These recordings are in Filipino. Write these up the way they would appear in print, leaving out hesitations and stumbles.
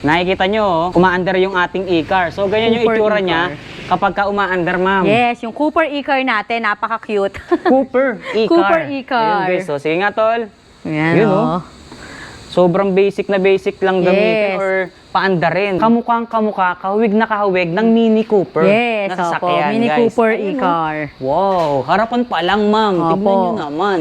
Nakikita nyo, umaandar yung ating e-car. So, ganyan yung itsura niya kapag ka umaandar, ma'am. Yes, yung Cooper e-car natin, napaka-cute. Cooper e-car. Cooper e-car. Ayun guys, so sige nga tol. Yan, Yun, oh. Sobrang basic na basic lang gamitin or paandarin. Kamukhang kamukha, kahawig na kahawig ng Mini Cooper. Yes, na opo. sasakyan, Mini guys. Cooper Ayun, e-car. Wow, harapan pa lang, ma'am. Tignan Opo. nyo naman.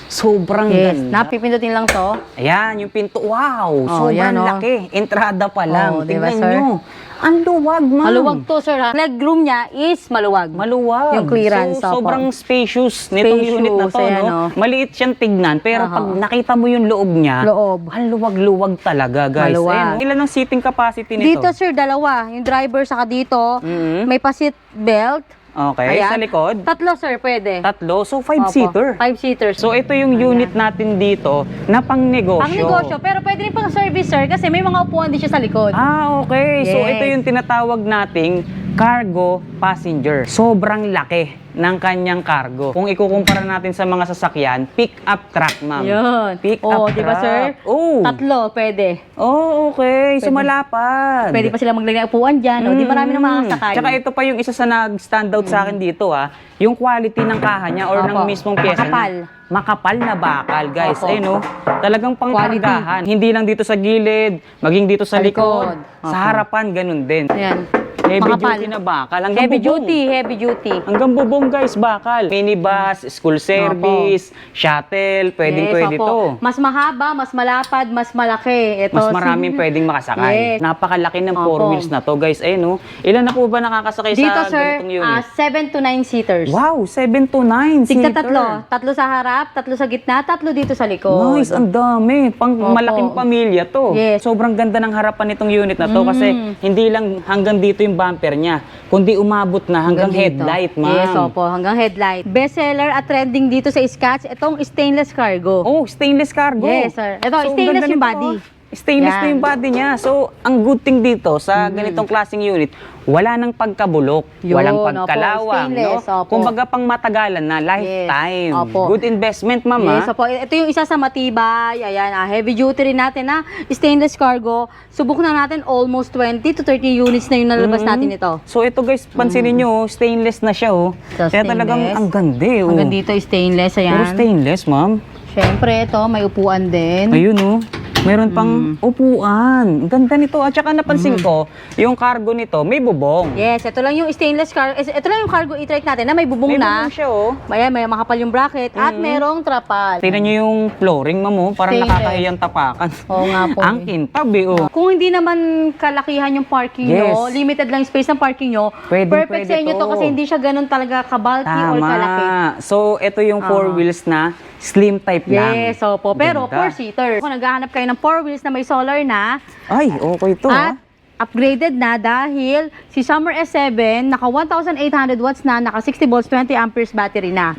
Sobrang Yes, ganda. napipindutin lang to. Ayan, yung pinto. Wow, Oh, sobrang yan, oh. laki. Entrada pa lang. Oh, diba, Tignan sir? nyo. Ang luwag, ma'am. Maluwag to, sir. Ha? Legroom niya is maluwag. Maluwag. Yung clearance, So, opo. sobrang spacious nitong unit na to, Ayan, no? oh. Maliit siyang tignan, pero Aha. pag nakita mo yung loob niya, Loob. ang luwag-luwag talaga, guys. Maluwag. Ayan, oh. Ilan ang seating capacity nito? Dito, sir, dalawa. Yung driver saka dito. Mhm. May pa-seat belt. Okay, Ayan. sa likod, Tatlo, sir, pwede. tatlo. So, Opo, 5-seater. 5-seaters. So, ito yung unit natin dito na pang negosyo. Pang negosyo, pero pwede rin pang service, sir, kasi may mga upuan din siya sa likod. Ah, okay. So, Yes. ito yung tinatawag nating cargo passenger. Sobrang laki ng kanyang cargo. Kung ikukumpara natin sa mga sasakyan, pick-up truck, ma'am. Yun. Pick-up di ba, sir? Oh. Tatlo, pwede. Oh, okay. So, Pwede. malapad. Pwede pa sila maglagay ng upuan dyan. O, di marami ng mga sakay. Tsaka ito pa yung isa sa nag-stand out sa akin dito, yung quality ng kaha niya or ng Opo. mismong pyesa Makapal. niya. Makapal na bakal, guys. Opo. Ayun, talagang pangkargahan. Hindi lang dito sa gilid, maging dito sa Sa likod. likod. Sa Opo. harapan, ganun din. Ayan. Heavy Makapal. duty na bakal. Hanggang Heavy bubong. duty, heavy duty. Hanggang bubong, guys, bakal. Minibus, school service, shuttle, pwede opo. to. Mas mahaba, mas malapad, mas malaki. Ito, Mas maraming pwedeng makasakay. Yes. Napakalaki ng Opo. 4 wheels na to, guys. Ayun, Ilan na po ba nakakasakay Dito, sa sir, ganitong unit? 7 to 9 seaters. Wow, 7 to 9 Tigta seater. tatlo. Tatlo sa harap, tatlo sa gitna, tatlo dito sa likod. Nice, ang dami. Pang Opo. malaking pamilya to. Yes. Sobrang ganda ng harapan nitong unit na to kasi hindi lang hanggang dito yung bumper niya, kundi umabot na hanggang dito. headlight, ma'am. Yes, opo, hanggang headlight. Bestseller at trending dito sa Scotch, itong stainless cargo. Oh, stainless cargo. Yes, sir. Ito, ang stainless ganda yung nito, body. Stainless Yan. na yung body niya. So, ang good thing dito sa ganitong klaseng unit, wala nang pagkabulok, Yun, walang opo, pagkalawang, stainless, no? opo. Kumbaga pang matagalan na, lifetime. Yes, opo. Good investment, ma'am. Yes, opo. Ito yung isa sa matibay. Ayan, heavy duty rin natin na stainless cargo. Subok na natin almost 20 to 30 units na yung nalabas natin ito. So ito guys, pansinin nyo, stainless na siya, oh. So, Kaya talagang stainless. ang ganda, oh. Hanggang dito stainless, ayan. Puro stainless, ma'am. Siyempre, ito, may upuan din. Ayun, oh. Meron pang upuan. Ang ganda nito. At saka napansin ko, yung cargo nito, may bubong. Yes, ito lang yung stainless cargo. Ito lang yung cargo e-trike natin na may bubong May na. bubong siya, oh. May makapal yung bracket at merong trapal. Tingnan nyo yung flooring, ma'am, oh. Parang Stainless. nakakahiyang tapakan. Oo nga po. Ang kintab, eh, oh. Kung hindi naman kalakihan yung parking nyo, Yes. limited lang yung space ng parking nyo, Pwede sa inyo to kasi hindi siya ganun talaga kabalki or kalaki. Tama. So, ito yung 4 wheels na slim type lang. Yes, opo. Pero Ganda. 4-seater. Kung naghahanap kayo ng 4 wheels na may solar na, Ay, okay to, at upgraded na dahil si Summer S7 naka 1,800 watts na, naka 60 volts, 20 amperes battery na.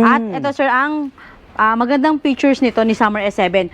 At ito sir, ang magandang features nito ni Summer S7,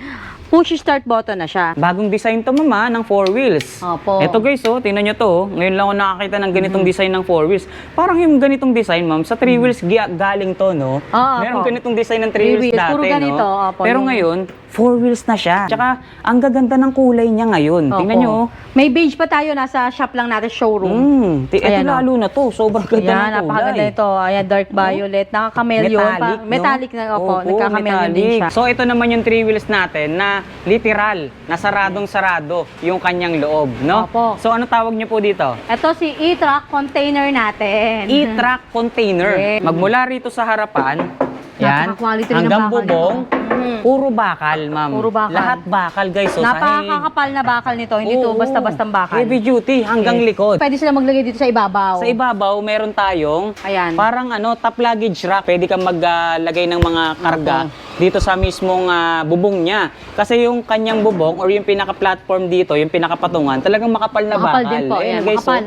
push start button na siya. Bagong design to, mama, ng 4 wheels. Opo. Ito guys, oh, tingnan nyo to. Oh. Ngayon lang ako nakakita ng ganitong design ng 4 wheels. Parang yung ganitong design, ma'am, sa 3 wheels galing to, no? Oo, Meron opo. ganitong design ng 3 Three wheels wheels, dati, puro ganito, no? opo, Pero yung- ngayon, 4 wheels na siya. Tsaka, ang gaganda ng kulay niya ngayon. Tingnan Opo. nyo, oh. May beige pa tayo, nasa shop lang natin, showroom. Ito Ayan, oh. lalo na to. Sobrang ganda Ayan, ng kulay. napakaganda ito. Ayan, dark violet. Naka-chameleon. Metallic, no? Metallic na, opo. Opo, Nagka-chameleon din metallic. siya. So, ito naman yung 3 wheels natin na literal, na saradong-sarado yung kanyang loob, no? Opo. So, ano tawag niyo po dito? Ito si e-truck container natin. E-truck container. Yes. Magmula rito sa harapan, yan, Napaka-quality rin ng hanggang bakal bubong, nito. puro bakal, ma'am. Puro bakal. Lahat bakal, guys. So, Napakakapal na bakal nito. Hindi to Oo. basta-bastang bakal. Heavy duty, hanggang likod. Pwede sila maglagay dito sa ibabaw. Sa ibabaw, meron tayong Ayan. parang top luggage rack. Pwede kang maglagay ng mga karga dito sa mismong bubong niya. Kasi yung kanyang bubong or yung pinaka-platform dito, yung pinakapatungan, talagang makapal na Makapal bakal. din po. Ayan, Ayan, guys, makapal.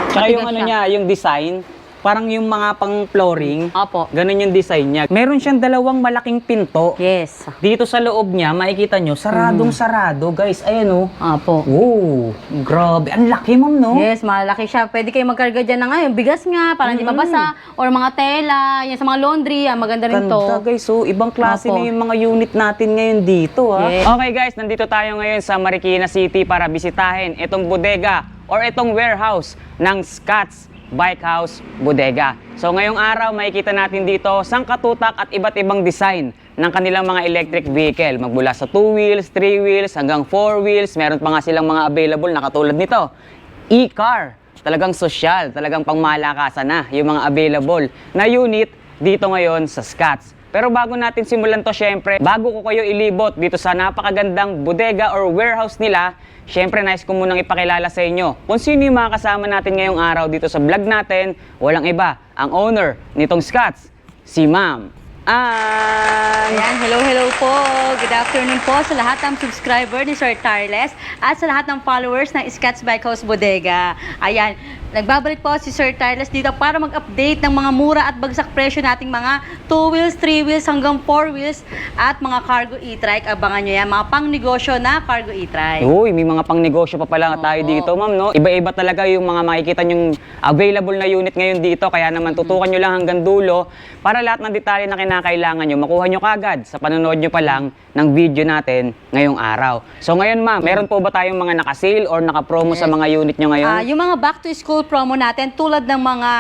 Tsaka yung Matigas ano siya. niya, yung design, parang yung mga pang flooring. Opo. Ganun yung design niya. Meron siyang dalawang malaking pinto. Yes. Dito sa loob niya, makikita nyo, saradong-sarado, guys. Ayan, oh. Opo. Wow, grabe. Ang laki, ma'am, no? Yes, malaki siya. Pwede kayo magkarga dyan ng bigas nga, para hindi mabasa. Or mga tela, yan sa mga laundry, maganda rin to. Ganda, guys. So, ibang klase Opo. na yung mga unit natin ngayon dito, ha? Yes. Okay, guys. Nandito tayo ngayon sa Marikina City para bisitahin itong bodega or itong warehouse ng Scotts Bike House Bodega. So, ngayong araw, makikita natin dito sangkatutak at iba't ibang design ng kanilang mga electric vehicle. Magmula sa 2 wheels, 3 wheels, hanggang 4 wheels. Meron pa nga silang mga available na katulad nito. E-car. Talagang sosyal, talagang pangmalakasan na yung mga available na unit dito ngayon sa Scotts. Pero bago natin simulan to, syempre, bago ko kayo ilibot dito sa napakagandang bodega or warehouse nila, syempre, nice ko munang ipakilala sa inyo kung sino yung mga kasama natin ngayong araw dito sa vlog natin. Walang iba, ang owner nitong Scotts, si Ma'am Ann. Ayan, hello po. Good afternoon po sa lahat ng subscriber ni Sir Tarles at sa lahat ng followers ng Scotts Bike House Bodega. Ayan, nagbabalik po si Sir Tarles dito para mag-update ng mga mura at bagsak presyo nating mga 2 wheels, 3 wheels hanggang 4 wheels at mga cargo e-trike. Abangan nyo yan, mga pang-negosyo na cargo e-trike. Uy, may mga pang-negosyo pa pala tayo dito, ma'am, no? Iba-iba talaga yung mga makikita nyong available na unit ngayon dito. Kaya naman, tutukan nyo lang hanggang dulo para lahat ng detalye na kinakailangan nyo, makuha nyo kagad sa panonood nyo pa lang ng video natin ngayong araw. So ngayon, ma'am, meron po ba tayong mga naka-sale or naka-promo sa mga unit nyo ngayon? Yung mga back-to-school promo natin, tulad ng mga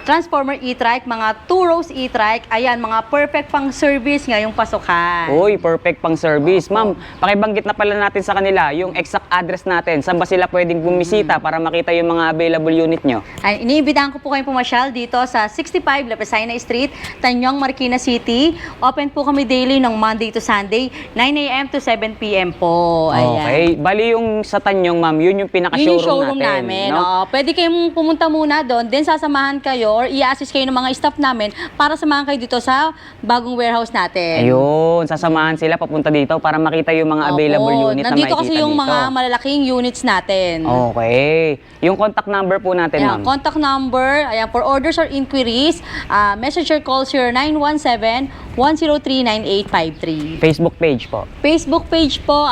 Transformer e-trike, mga 2 rows e-trike, ayan, mga perfect pang service ngayong pasukan. Uy, perfect pang service. Ma'am, pakibanggit na pala natin sa kanila yung exact address natin. Saan ba sila pwedeng bumisita para makita yung mga available unit nyo? Ay, iniimbitahan ko po kayong pumasyal dito sa 65 Lapesina Street, Tanyong, Marikina City. Open po kami daily ng Monday to Sunday, 9 a.m. to 7 p.m. po. Ayan. Okay. Bali yung sa Tanyong, ma'am, yun yung Yun pinaka-showroom yung showroom natin. namin. No? Oo. Pwede kayong pumunta muna doon, then sasamahan kayo or i-assist kayo ng mga staff namin para samahan kayo dito sa bagong warehouse natin. Ayun, sasamahan sila papunta dito para makita yung mga available Opo. unit na Nandito makikita kasi yung dito. mga malalaking units natin. Okay. Yung contact number po natin, Ayan, ma'am. contact number, ayan, for orders or inquiries, message or call 0917-103-9853. Facebook page po. Facebook page po,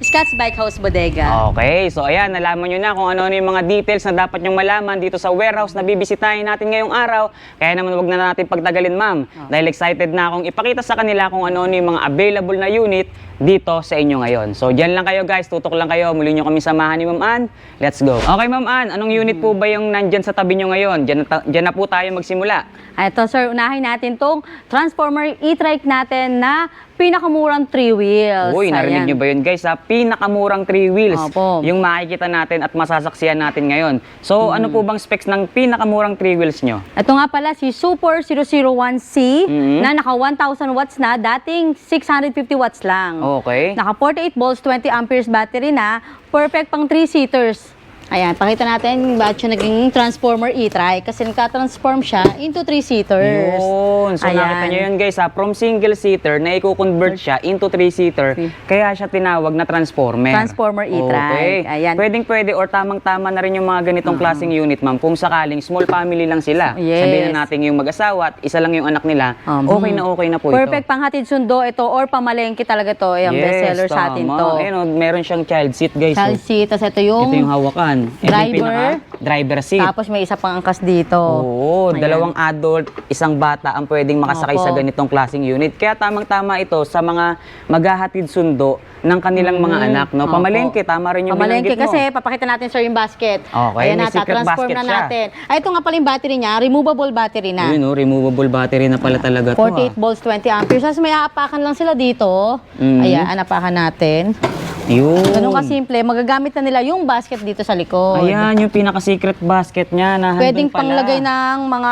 Scotts Bike House Bodega. Okay, so ayan, nalaman nyo na kung ano yung mga details na dapat nyong malaman dito sa warehouse na bibisitahin natin ngayong araw. Kaya naman wag na natin pagtagalin, ma'am. Dahil excited na akong ipakita sa kanila kung ano yung mga available na unit dito sa inyo ngayon. So, dyan lang kayo guys, tutok lang kayo. Muli nyo kami samahan ni Ma'am Ann. Let's go. Okay, Ma'am Ann, anong unit po ba yung nandyan sa tabi nyo ngayon? Dyan na po tayo magsimula. Ito sir, unahin natin tong Transformer e-trike natin na pinakamurang 3 wheels. Uy, narinig Ayan. nyo ba yun guys? Pinakamurang 3 wheels. Opo. Yung makikita natin at masasaksiyan natin ngayon. So, ano po bang specs ng pinakamurang 3 wheels nyo? Ito nga pala si Super 001C na naka 1,000 watts na, dating 650 watts lang. Okay. Naka 48 volts, 20 amperes battery na, perfect pang 3-seaters. Ayan, pakita natin bakit siya naging Transformer e-trike kasi nagka-transform siya into 3-seaters. Yun. So, nakita nyo yun guys, from single seater na i-convert siya into 3-seater, kaya siya tinawag na transformer. Transformer e-trike. Okay. Ayan. Pwedeng-pwede or tamang-tama na rin yung mga ganitong klaseng unit, ma'am. Kung sakaling small family lang sila, Yes. sabihin na natin yung mag-asawa at isa lang yung anak nila, okay na po Perfect ito. panghatid sundo ito or pamalengke talaga to. Ayan, bestseller sa atin to. Ayun, meron siyang child seat guys. Child seat, tas ito yung, Ito yung hawakan. Ito yung driver. driver seat. Tapos may isa pang angkas dito. Oo, Ayan. dalawang adult, isang bata ang pwedeng makasakay Opo. sa ganitong klaseng unit. Kaya tamang-tama ito sa mga maghahatid sundo ng kanilang mga anak. No? Opo. Pamalengke, tama rin yung Pamalengke binanggit mo. kasi papakita natin sir yung basket. Okay, Ayan may na, secret transform basket na siya. natin. Ay, ito nga pala yung battery niya, removable battery na. Yun, removable battery na pala talaga to. 48 volts, 20 amperes. Tapos may aapakan lang sila dito. Ayan, anapakan natin. Yun. Ganun kasimple, magagamit na nila yung basket dito sa likod. Ayan, yung pinaka-secret basket niya na Pwedeng handun pala. panglagay ng mga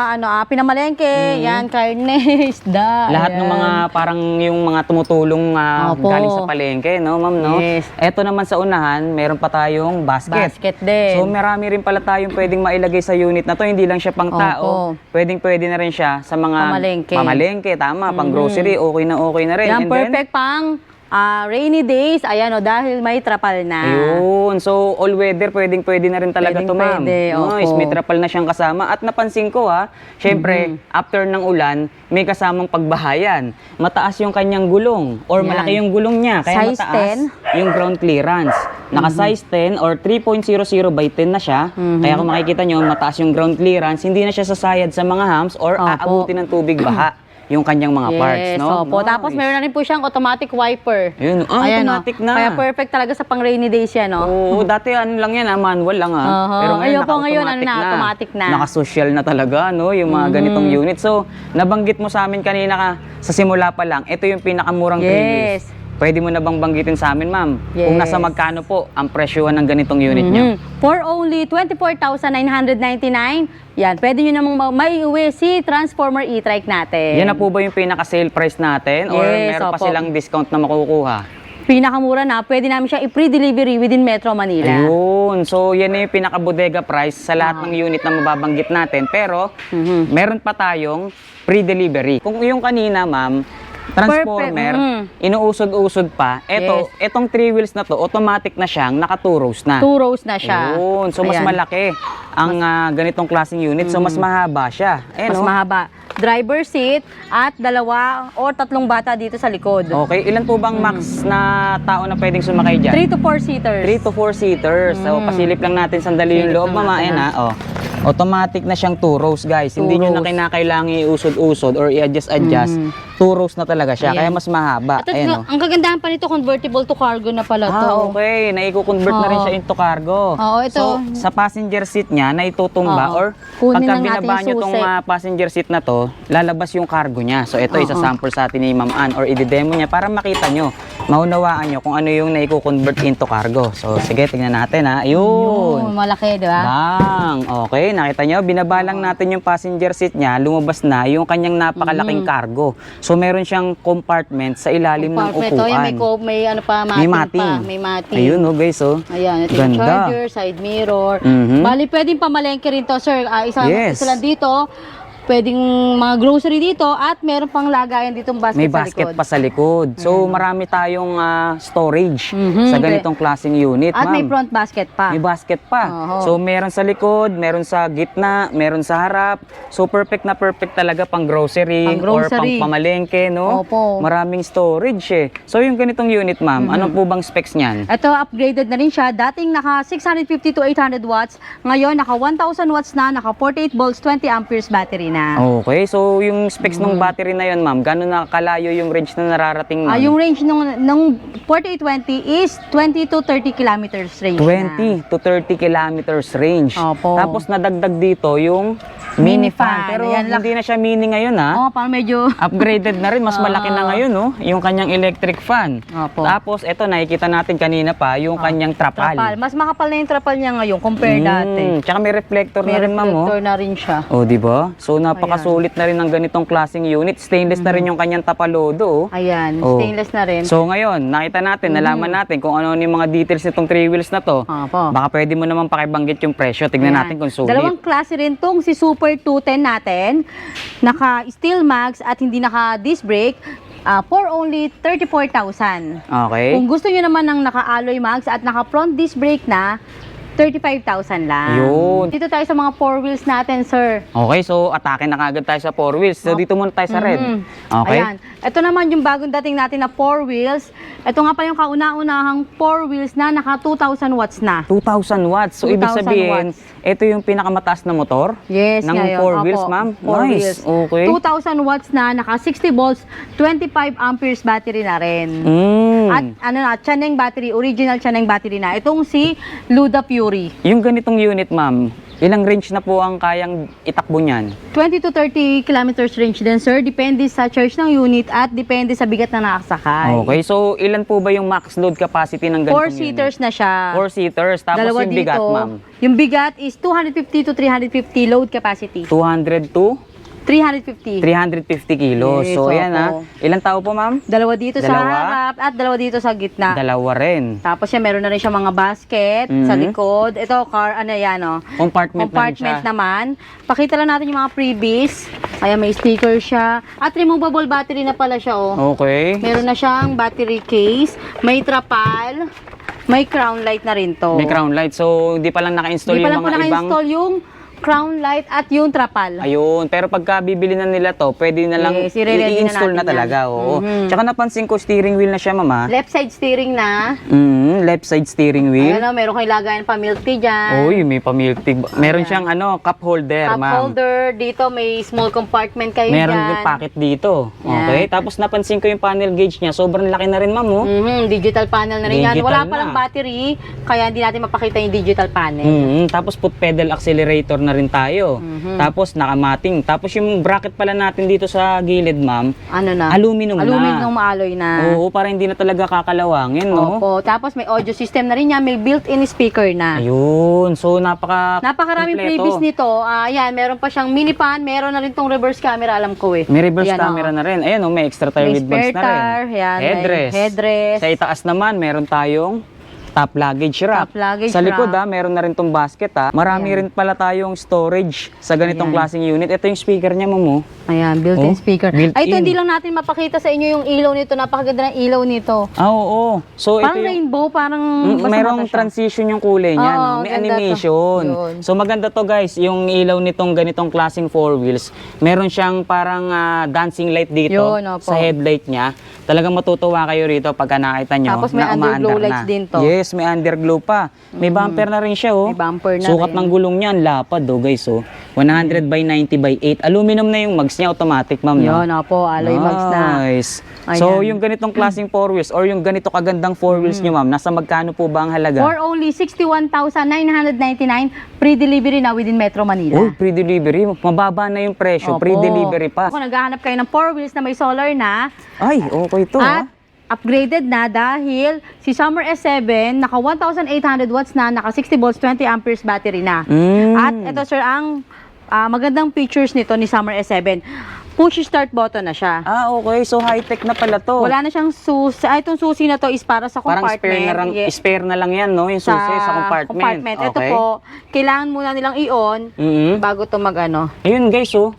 pinamalengke, yan, karne, isda. Lahat ng ayan. mga parang yung mga tumutulong Opo. galing sa palengke, no, ma'am, no? Yes. Eto naman sa unahan, meron pa tayong basket. Basket din. So, marami rin pala tayong pwedeng mailagay sa unit na to. Hindi lang siya pang tao. Opo. Pwedeng-pwede na rin siya sa mga Pamalengke. pamalengke, tama, pang grocery, okay na rin. Yan, And perfect pang rainy days, ayan o, dahil may trapal na. Ayun. So, all weather, pwede na rin talaga to, ma'am. Pwede, Nice. opo. May trapal na siyang kasama. At napansin ko, syempre, after ng ulan, may kasamang pagbahayan. Mataas yung kanyang gulong or Yan. malaki yung gulong niya. Kaya Size mataas 10. yung ground clearance. Naka-size 10 or 3.00 by 10 na siya. Kaya kung makikita nyo, mataas yung ground clearance. Hindi na siya sasayad sa mga humps or Opo. aabutin ng tubig baha yung kanyang mga parts. Yes, No? opo. Tapos meron na rin po siyang automatic wiper. Ayun. Ayan, Automatic na. Kaya perfect talaga sa pang rainy days yan, no? Oo, dati ano lang yan, manual lang Oho. Pero ngayon, Ayun po, ngayon, ano na, naka-automatic automatic na. Naka-social na talaga, no? Yung mga ganitong unit. So, nabanggit mo sa amin kanina sa simula pa lang, ito yung pinakamurang Yes. 3 wheels. Pwede mo na bang banggitin sa amin, ma'am? Kung Yes. nasa magkano po ang presyohan ng ganitong unit nyo? For only 24,999, yan, pwede nyo namang may uwi si Transformer e-trike natin. Yan na po ba yung pinaka-sale price natin? Or Yes, meron pa opo. silang discount na makukuha? Pinakamura na, pwede namin siya i-pre-delivery within Metro Manila. Ayun. So, yan na yung pinaka-bodega price sa lahat ng unit na mababanggit natin. Pero, meron pa tayong pre-delivery. Kung yung kanina, ma'am, Transformer, inuusod-usod pa. Etong 3 wheels na to, automatic na siyang naka 2 rows na. 2 rows na siya. Ayun. So, mas Ayan. malaki ang ganitong klaseng unit. So, mas mahaba siya. Mas mahaba. Driver seat at 2 or 3 bata dito sa likod. Okay. Ilan po bang max na tao na pwedeng sumakay dyan? 3 to 4 seaters. 3 to 4 seaters. So, pasilip lang natin sandali yung Silip loob, lang mama. natin, Ayan, oh. Automatic na siyang 2 rows, guys. Hindi 2 nyo na rows. kinakailangan iusod-usod or i-adjust-adjust. 2 rows na talaga siya. Ayan. Kaya mas mahaba. At Ayan, oh. ang kagandahan pa nito, convertible to cargo na pala to. Okay. Naiko-convert na rin Oo. siya into cargo. Oo, ito. So, sa passenger seat niya, naitutumba Oo. or Kunin pagka lang natin binaba yung nyo itong susi. passenger seat na to, lalabas yung cargo niya. So, ito isa sample sa atin ni Ma'am Ann or i-demo niya para makita nyo, maunawaan nyo kung ano yung naiko-convert into cargo. So, sige, tingnan natin ha. Ayun. Malaki, di ba? Bang! Okay, nakita nyo, binaba lang natin yung passenger seat niya, lumabas na yung kanyang napakalaking cargo. So, meron siyang compartment sa ilalim ng Compartment. upuan. Oh, yan, may ano pa, mating, May mating. pa. May mating. Ayun, oh, guys, oh. Ayan, ito yung Ganda. charger, side mirror. Mhm. Bali, pwedeng pamalengke rin to, sir. Yes. Isa lang dito. Pwedeng mga grocery dito at meron pang lagayan ditong basket May sa basket likod. pa sa likod. So, marami tayong storage sa ganitong klaseng unit, At may ma'am. front basket pa. May basket pa. Oo. So, meron sa likod, meron sa gitna, meron sa harap. So, perfect na perfect talaga pang grocery, or pang Pang-grocery. pamalengke, no? Opo. Maraming storage eh. So, yung ganitong unit, ma'am, ano po bang specs niyan? Ito, upgraded na rin siya. Dating naka 650 to 800 watts. Ngayon, naka 1,000 watts na, naka 48 volts, 20 amperes battery na. Okay, so yung specs ng battery na yun, ma'am, gano'n na kalayo yung range na nararating nun? Yung range ng 4820 is 20 to 30 kilometers range 20 to 30 kilometers range. Opo. Tapos nadagdag dito yung mini fan. Pero Ayan, hindi na siya mini ngayon ha. Oo, parang medyo... Upgraded na rin, mas malaki na ngayon no, yung kanyang electric fan. Opo. Tapos ito nakikita natin kanina pa yung kanyang trapal. Mas makapal na yung trapal niya ngayon compare dati. Tsaka may reflector May na rin, ma'am. reflector na rin siya. Oh, di ba? So napakasulit na rin ng ganitong klaseng unit. Stainless na rin yung kanyang tapalodo. Oh. Ayan, Oh. stainless na rin. So ngayon, nakita natin, nalaman natin kung ano yung mga details nitong 3 wheels na to. Opo. Baka pwede mo naman pakibanggit yung presyo. Tignan Ayan. natin kung sulit. Dalawang klase rin tong si Super 210 natin. Naka steel mags at hindi naka disc brake. For only 34,000. Okay. Kung gusto nyo naman ng naka-alloy mags at naka-front disc brake na, 35,000 lang. Yun. Dito tayo sa mga 4 wheels natin, sir. Okay, so atake na kagad tayo sa 4 wheels. So dito muna tayo sa red. Okay. Ayan. Ito naman yung bagong dating natin na 4 wheels. Ito nga pa yung kauna-unahang 4 wheels na naka 2,000 watts na. 2,000 watts. So ibig 2,000 sabihin, watts. ito yung pinakamataas na motor Yes, ng ngayon. 4 wheels, Opo, ma'am. 4 Nice. wheels. Okay. 2,000 watts na, naka 60 volts, 25 amperes battery na rin. At ano na, Chaneng battery, original Chaneng battery na. Itong si Luda Fury. Yung ganitong unit, ma'am, ilang range na po ang kayang itakbo niyan? 20 to 30 kilometers range din, sir. Depende sa charge ng unit at depende sa bigat na nakasakay. Okay, so ilan po ba yung max load capacity ng ganitong 4 seaters na siya. 4 seaters. Tapos Dalawa yung bigat, dito. ma'am? Yung bigat is 250 to 350 load capacity. 200 to 350. 350 kilos. Yes, So, ayan opo. Ilang tao po, ma'am? Dalawa dito sa Dalawa. harap at dalawa dito sa gitna. Dalawa rin. Tapos yan, meron na rin siya mga basket sa likod. Ito, Compartment na rin siya. compartment naman. Pakita lang natin yung mga freebies. Ayan, may sticker siya. At removable battery na pala siya, oh. Okay. Meron na siyang battery case. May trapal. May crown light na rin to. May crown light. So, hindi pa lang naka-install Hindi pa yung lang po mga ibang... naka-install yung crown light at yung trapal. Ayun, pero pagka bibili na nila to, pwede na lang Yes, i-ready na i-install na natin talaga. yan. Oo. Mhm. Tsaka napansin ko, steering wheel na siya, mama. Left side steering na. Left side steering wheel. Ayan o, meron kang ilagayan pa milk tea dyan. Uy, may pamilk tea. Meron siyang cup holder, Cup ma'am. holder. Dito may small compartment kayo Meron dyan. yung pocket dito. Yan. Okay. Tapos napansin ko yung panel gauge niya. Sobrang laki na rin, ma'am. Oh. Digital panel na rin yan. Digital Wala na. palang battery, kaya hindi natin mapakita yung digital panel. Tapos foot pedal accelerator na rin tayo. Tapos nakamating. Tapos yung bracket pala natin dito sa gilid, ma'am. Ano na? Aluminum na. Aluminum alloy na. Oo, para hindi na talaga kakalawangin, no? Opo. Tapos may audio system na rin yan. May built-in speaker na. Ayun. So, Napakaraming kompleto. freebies nito. Ayan, meron pa siyang mini pan. Meron na rin tong reverse camera, alam ko eh. May reverse Ayan, camera na rin. Ayan, may extra tire May with bags spare na rin. tire, yan, may Headrest. headrest. Sa itaas naman, meron tayong top luggage rack. Top luggage Sa likod, rack. meron na rin tong basket, Marami rin pala tayong storage sa ganitong Ayan. klaseng unit. Ito yung speaker niya, mamo. Ayan, built-in Oh, speaker. built-in. Ay, ito hindi lang natin mapakita sa inyo yung ilaw nito. Napakaganda ng ilaw nito. Oo. So, Parang ito yung... rainbow, parang basta Merong mata siya. transition yung kulay niya, Oo, no? May ganda to. animation. Yun. So maganda to, guys, yung ilaw nitong ganitong klaseng four wheels. Meron siyang parang dancing light dito Yun, opo. sa headlight niya. Talagang matutuwa kayo rito pagka nakita nyo Tapos may na underglow umaandar lights na. din to. Yes, may underglow pa. May bumper na rin siya, oh. May bumper na Sukat rin. ng gulong niya, ang lapad, oh, guys, oh. 100 by 90 by 8. Aluminum na yung mags niya, automatic, ma'am, no? Yun, opo, alloy mags na. Nice. Ayan. So, yung ganitong klaseng four wheels or yung ganito kagandang four wheels nyo, ma'am, nasa magkano po ba ang halaga? For only 61,999, pre-delivery na within Metro Manila. Uy, pre-delivery. Mababa na yung presyo. Opo. Pre-delivery pa. Kung naghahanap kayo ng 4 wheels na may solar na, Ay, okay to, at upgraded na dahil si Summer S7 naka 1,800 watts na, naka 60 volts, 20 amperes battery na. At ito sir, ang magandang features nito ni Summer S7, push start button na siya. Okay. So, high-tech na pala to. Wala na siyang susi. Itong susi na to is para sa Parang compartment. spare na lang yan, no? Yung susi sa compartment. Ito Okay. po, kailangan muna nilang i-on bago to mag-ano. Ayun, guys, oh.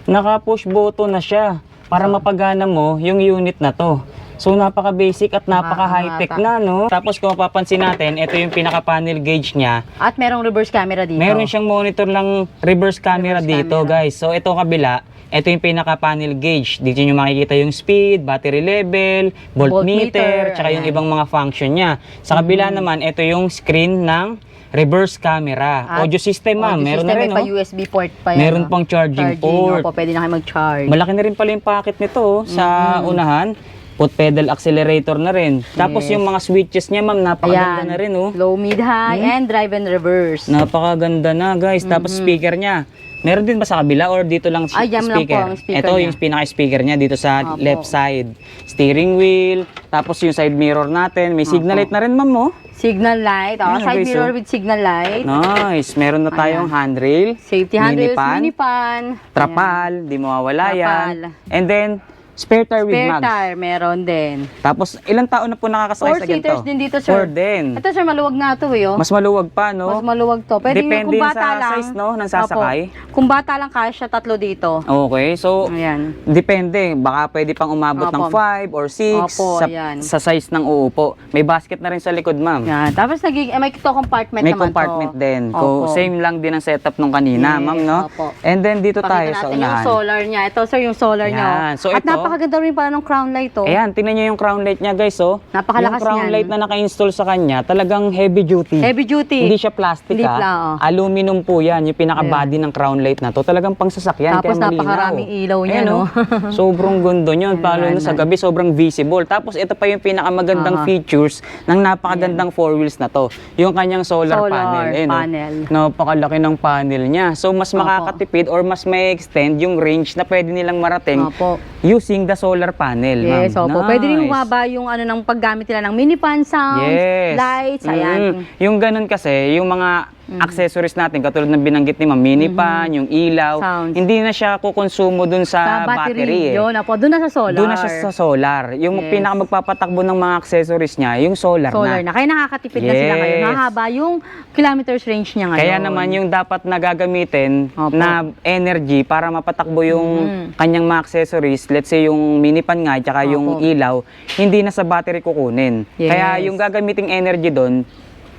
Naka-push button na siya para mapagana mo yung unit na to. So, napaka-basic at napaka-high-tech na, no? Tapos, kung mapapansin natin, ito yung pinaka-panel gauge niya. At merong reverse camera dito. Meron siyang monitor lang reverse camera dito, guys. So, ito kabila, ito yung pinaka-panel gauge. Dito nyo makikita yung speed, battery level, voltmeter, tsaka yung ayan. ibang mga function niya. Sa kabila naman, ito yung screen ng reverse camera. At Audio system, ma'am. audio Meron system, na rin, may pa no? USB port pa yan. Meron pang charging port. Opo, pwede na kayo mag-charge. Malaki na rin pala yung packet nito, sa unahan. Foot pedal accelerator na rin. Tapos yung mga switches niya, ma'am, napakaganda na rin, oh. Low, mid, high, and drive and reverse. Napakaganda na, guys. Tapos speaker niya. Meron din ba sa kabila or dito lang Ay, dyan lang po speaker? ang speaker Ito niya. yung pinaka-speaker niya dito sa Opo. left side. Steering wheel, tapos yung side mirror natin. May signal light na rin, ma'am, oh. Signal light. Ayan, Side guys, mirror oh. with signal light. Nice. Meron na tayong handrail, Safety handles, mini-pan, mini pan. trapal, di mawawala yan. Trapal. And then, spare tire with Spare mags. tire, meron din. Tapos, ilang taon na po nakakasakay sa ganito? 4-seaters din dito, sir. 4 din. Ito, sir, maluwag na ito, eh, oh. Mas maluwag pa, no? Mas maluwag to. Pwede Depende kung bata sa lang. size, no, ng sasakay. Opo. Kung bata lang, kasya 3 dito. Okay, so, Ayan. depende. Baka pwede pang umabot ng Opo. 5 or 6 Opo, ayan. sa size ng uupo. May basket na rin sa likod, ma'am. Yan. Tapos may to compartment May naman compartment to. din. Opo. Same lang din ang setup nung kanina, Yes, ma'am, no? opo. And then dito Pakita tayo sa natin yung unahan. solar niya. Ito, sir, yung solar niya. Ayan. Oh. So, At ito- napakaganda rin pala ng crown light, oh. Ayan, tingnan nyo yung crown light niya, guys, oh. Napakalakas yung crown niyan. light na naka-install sa kanya, talagang heavy duty. Heavy duty. Hindi siya plastic, Hindi ah. oh. Aluminum po yan, yung pinaka-body ng crown light na to. Talagang pang sasakyan, Tapos kaya malinaw. napakaraming ilaw niya, Ayan, no? oh. Sobrang gundo yun. Palo na sa gabi, sobrang visible. Tapos ito pa yung pinakamagandang features ng napakagandang four wheels na to. Yung kanyang solar panel. Ayan, oh. panel. Napakalaki ng panel niya. So, mas makakatipid or mas may extend yung range na pwede nilang marating Opo. using the solar panel, Yes, ma'am. opo. Pwede rin Nice. humaba yung ng paggamit nila ng mini fan sounds, Yes. lights, ayan. Yung ganun kasi, yung mga accessories natin, katulad ng binanggit ni Ma'am, mini fan, yung ilaw, Sounds. hindi na siya kukonsumo dun sa battery. Yun, opo. Doon na sa solar. Doon na siya sa solar. Yung Yes. pinaka magpapatakbo ng mga accessories niya, yung solar na. Kaya nakakatipid na sila ngayon. Yes. Mahaba yung kilometers range niya ngayon. Kaya naman yung dapat na gagamitin Opo. na energy para mapatakbo yung kanyang mga accessories, let's say yung mini fan nga, tsaka yung Opo. ilaw, hindi na sa battery kukunin. Yes. Kaya yung gagamiting energy doon,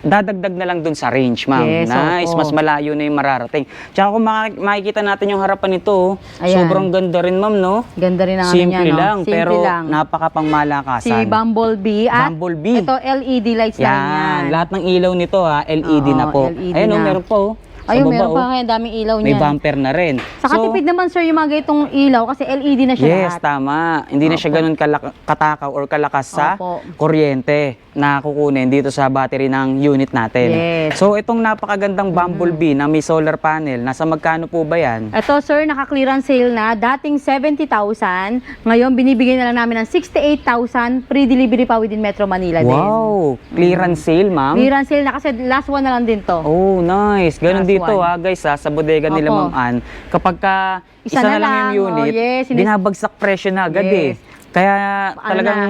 dadagdag na lang doon sa range, ma'am. Yes, Nice, opo. mas malayo na yung mararating. Tsaka kung makikita natin yung harapan nito, Ayan. sobrang ganda rin, ma'am, no? Ganda rin ang Simple ano niya, no? lang, Simple pero lang. napakapangmalakasan. Si Bumblebee. At Bumblebee. ito, LED lights lang yan. Yan, lahat ng ilaw nito LED Oo, na po. LED Ayun, na. meron po. Sa Ayun, baba, meron pa oh. kaya daming ilaw May niya. bumper na rin. Saka tipid naman, sir, yung mga ganitong ilaw kasi LED na siya Yes, lahat. tama. Hindi na siya Opo. ganun katakaw or kalakas sa Opo. kuryente na kukunin dito sa battery ng unit natin. Yes. So, itong napakagandang Bumblebee na may solar panel, nasa magkano po ba yan? Ito, sir, naka-clearance sale na. Dating 70,000. Ngayon, binibigay na lang namin ng 68,000. Pre-delivery pa within Metro Manila din. Wow! Clearance sale, ma'am? Clearance sale na kasi last one na lang din to. Oh, nice. Ganun Last dito one. guys sa bodega nila Opo. Ma'am Ann. Kapag ka isa na lang yung oh, unit, yes, binabagsak presyo na agad Yes. eh. Kaya Ano talagang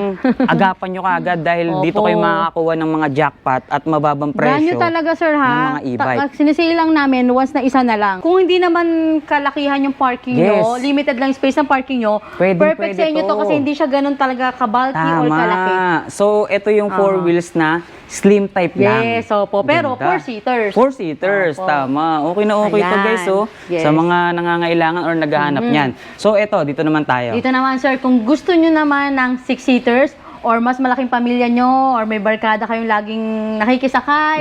agapan nyo kaagad dahil dito Opo. kayo makakakuha ng mga jackpot at mababang Brand new presyo. talaga, sir, ha? ng mga e-bike. Sinisale lang namin once na isa na lang. Kung hindi naman kalakihan yung parking Yes. nyo, limited lang space ng parking nyo, perfect sa inyo to kasi hindi siya ganun talaga kabalki or kalaki. Tama. So, ito yung four Oo. wheels na slim type lang. Yes, opo. Pero Ganda. 4-seaters. 4-seaters, Opo. tama. Okay na okay to Ayan. guys, oh. Yes. Sa mga nangangailangan or naghahanap niyan. So, ito, dito naman tayo. Dito naman, sir, kung gusto nyo naman ng 6-seaters or mas malaking pamilya nyo or may barkada kayong laging nakikisakay,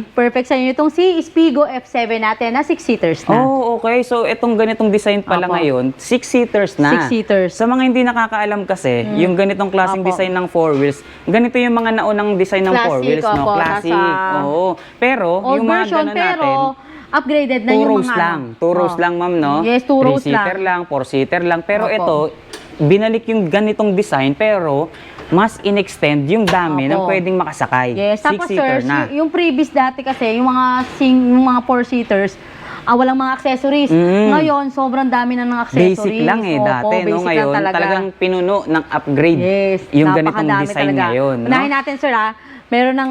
perfect sa inyo itong si Spigo F7 natin na 6-seaters na. Oh, okay. So, itong ganitong design pala Opo. ngayon, 6-seaters na. 6-seaters. Sa mga hindi nakakaalam kasi, yung ganitong klaseng Opo. design ng four wheels, ganito yung mga naunang design ng four Classic, wheels, no? opo, Classic. nasa Oo. Pero, Old yung mga version, ganun pero natin, upgraded na 2 yung rows mga... lang. 2 rows Oh. lang, ma'am, no? Yes, 2 rows 3-seater lang, 4-seater lang. Pero Opo. ito, binalik yung ganitong design, pero mas in-extend yung dami Opo. ng pwedeng makasakay. Yes, tapos, 6-seater sir, na. yung previous dati kasi, yung mga 4-seaters, walang mga accessories. Mm. Ngayon, sobrang dami na ng accessories. Basic lang Opo, dati, no? basic Ngayon, lang talaga. talagang pinuno ng upgrade Yes, yung ganitong napakadami design talaga. ngayon, no? Unahin natin, sir, ha? Meron ng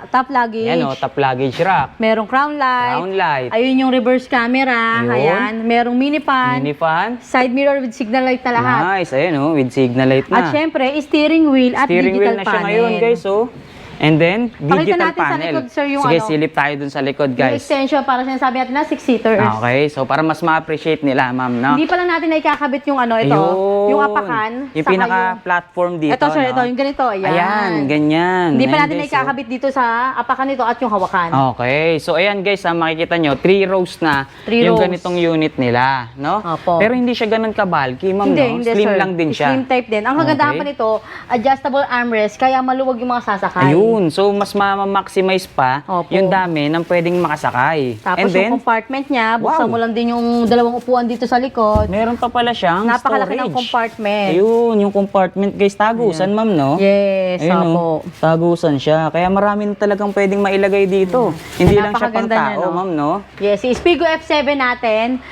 top luggage. Yan, oh, top luggage rack, Merong crown light. crown light, Ayun yung reverse camera. Yun. Ayan. Merong mini fan. mini fan. Side mirror with signal light na lahat. Nice, ayun, oh, with signal light na. At syempre, steering wheel at Steering digital wheel na siya panel. ngayon, guys, oh. And then, Pakita digital natin sa panel. likod, sir, yung Sige, ano. silip tayo dun sa likod, Yung guys. extension, para sinasabi natin na 6-seaters. Okay, so para mas ma-appreciate nila, ma'am, no? Hindi pa lang natin naikakabit yung ano, ito. Ayun. Yung apakan. Yung saka pinaka-platform dito, Ito, sir, no? ito. Yung ganito. Ayan. Ayan, ganyan. Hindi pa Ayan, natin guys, naikakabit dito sa apakan nito at yung hawakan. Okay. So, ayan guys, makikita nyo, 3 rows na 3 yung rows. ganitong unit nila, no? Opo. Pero hindi siya ganun ka-bulky, ma'am, no? Hindi, Slim sir. lang din siya. Slim type din. Ang kagandahan Okay. pa nito, adjustable armrest, kaya maluwag yung mga sasakay. Ayun. So, mas ma-maximize pa Opo. yung dami ng pwedeng makasakay. Tapos And then, yung compartment niya, buksan Wow. mo lang din yung dalawang upuan dito sa likod. meron pa pala siyang Napakalaki storage. ng compartment. Ayun, yung compartment, guys, tagusan, ma'am, no? Yes, Ayun, opo. oh, tagusan siya. Kaya marami na talagang pwedeng mailagay dito. Hindi lang siya pang Napakaganda niya, tao, no? ma'am, no? Yes, si Spigo F7 natin,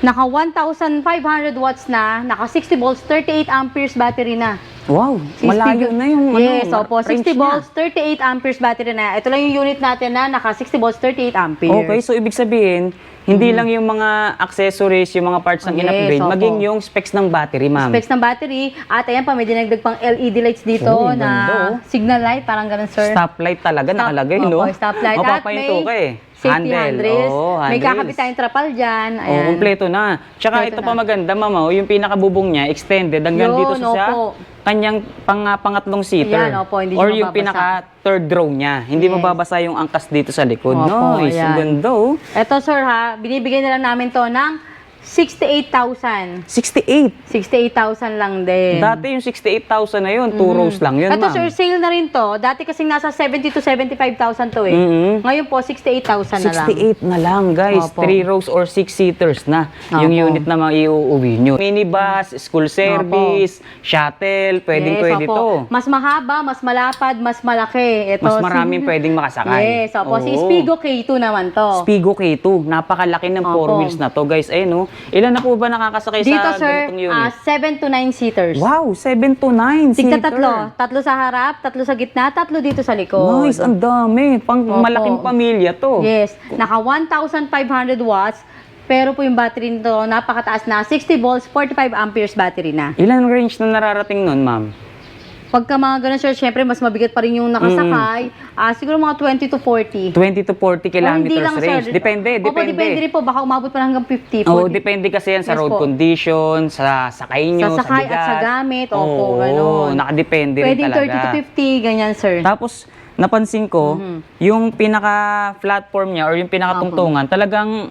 naka 1,500 watts na, naka 60 volts, 38 amperes battery na. Wow, Si malayo Spigo- na yung Yes, ano, opo, range 60 niya. volts, 38 amperes battery na. Ito lang yung unit natin na naka 60 volts, 38 amperes. Okay, so ibig sabihin, hindi lang yung mga accessories, yung mga parts ng Yes, in-upgrade, opo. maging yung specs ng battery, ma'am. Specs ng battery, at ayan pa, may dinagdag pang LED lights dito Oh, na ganda, oh. signal light, parang ganun, sir. Stoplight talaga nakalagay, Opo, no? stoplight. At Mapapahinto may ka eh. safety handrails. Oh, May handrails. kakabit tayong trapal dyan. Oh, Ayan. kumpleto na. Tsaka Kumpleto ito pa na. maganda, ma'am, oh, yung pinakabubong niya, extended hanggang Yun, dito sa opo. kanyang pangatlong seater. Ayan, opo, hindi Or siya yung mababasa. pinaka third row niya. Hindi Yes. mababasa yung angkas dito sa likod. Opo, Nice, ang ayan. ganda, oh. Ito, sir, ha, binibigay na lang namin to ng 68,000. 68. 68,000 lang din. Dati yung 68,000 na yun, 2 rows lang yun, Ito ma'am. sir, sale na rin to. Dati kasing nasa 70 to 75,000 to eh. Mhm. Ngayon po, 68,000 na lang. 68 na lang, guys. Opo. 3 rows or 6 seaters na yung Opo. unit na maiuuwi nyo. Minibus, school service, shuttle, pwede opo. to. Mas mahaba, mas malapad, mas malaki. Ito, Mas maraming pwedeng makasakay. Yes, opo. Si Oo. Spigo K2 naman to. Spigo K2, napakalaki ng 4 Opo. wheels na to, guys. Ayun, oh. Ilan na po ba nakakasakay Dito sa sir, ganitong unit? 7 to 9 seaters. Wow, 7 to 9 Tigta seater. tatlo sa harap, tatlo sa gitna, tatlo dito sa likod. Nice, ang dami. Pang Opo. malaking pamilya to. Yes, naka 1,500 watts, pero po yung battery nito napakataas na, 60 volts, 45 amperes battery na. Ilan range na nararating nun, ma'am? Pagka mga ganun sir, syempre mas mabigat pa rin yung nakasakay, siguro mga 20 to 40. 20 to 40 Or kilometers hindi lang, range. sir. Depende. Opo, depende rin po, baka umabot pa hanggang 50, 40. Oo, depende kasi yan sa Yes road po. condition, sa sakay nyo, Sa sakay bigat. at sa gamit, opo, Oo, ganun. nakadepende rin Pwedeng talaga. 30 to 50, ganyan sir. Tapos, napansin ko, yung pinaka-platform niya or yung pinakatungtungan, talagang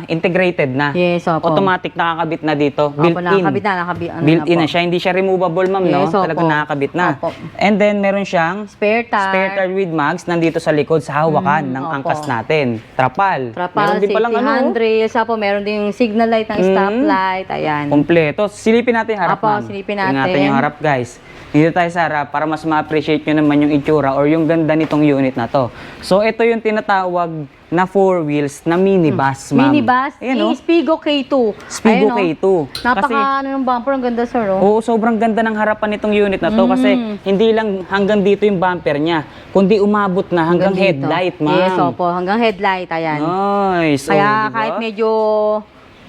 integrated na. Yes, opo. Automatic nakakabit na dito. Opo, Built-in. nakakabit na, Built-in po. na siya. Hindi siya removable, ma'am, no? Yes, opo. Talagang nakakabit na. Opo. And then, meron siyang Spare tire. with mags nandito sa likod sa hawakan ng opo. angkas natin. Trapal. Trapal, Meron din safety palang handrails, opo, meron din yung signal light ng stoplight, ayan. Kompleto. Silipin natin yung harap, Opo, ma'am. silipin Tingnan natin. yung harap, guys. Dito tayo sa harap para mas ma-appreciate nyo naman yung itsura or yung ganda nitong unit na to. So, ito yung tinatawag na 4 wheels na minibus, ma'am. Minibus, Ayan, oh. Spigo K2. Spigo Ayan, oh. K2. Napaka ng bumper, ang ganda sir, oh. Oo, sobrang ganda ng harapan nitong unit na to kasi hindi lang hanggang dito yung bumper niya, kundi umabot na hanggang dito. headlight, ma'am. Yes, opo, hanggang headlight, ayan. Nice. Kaya Oo, diba? kahit medyo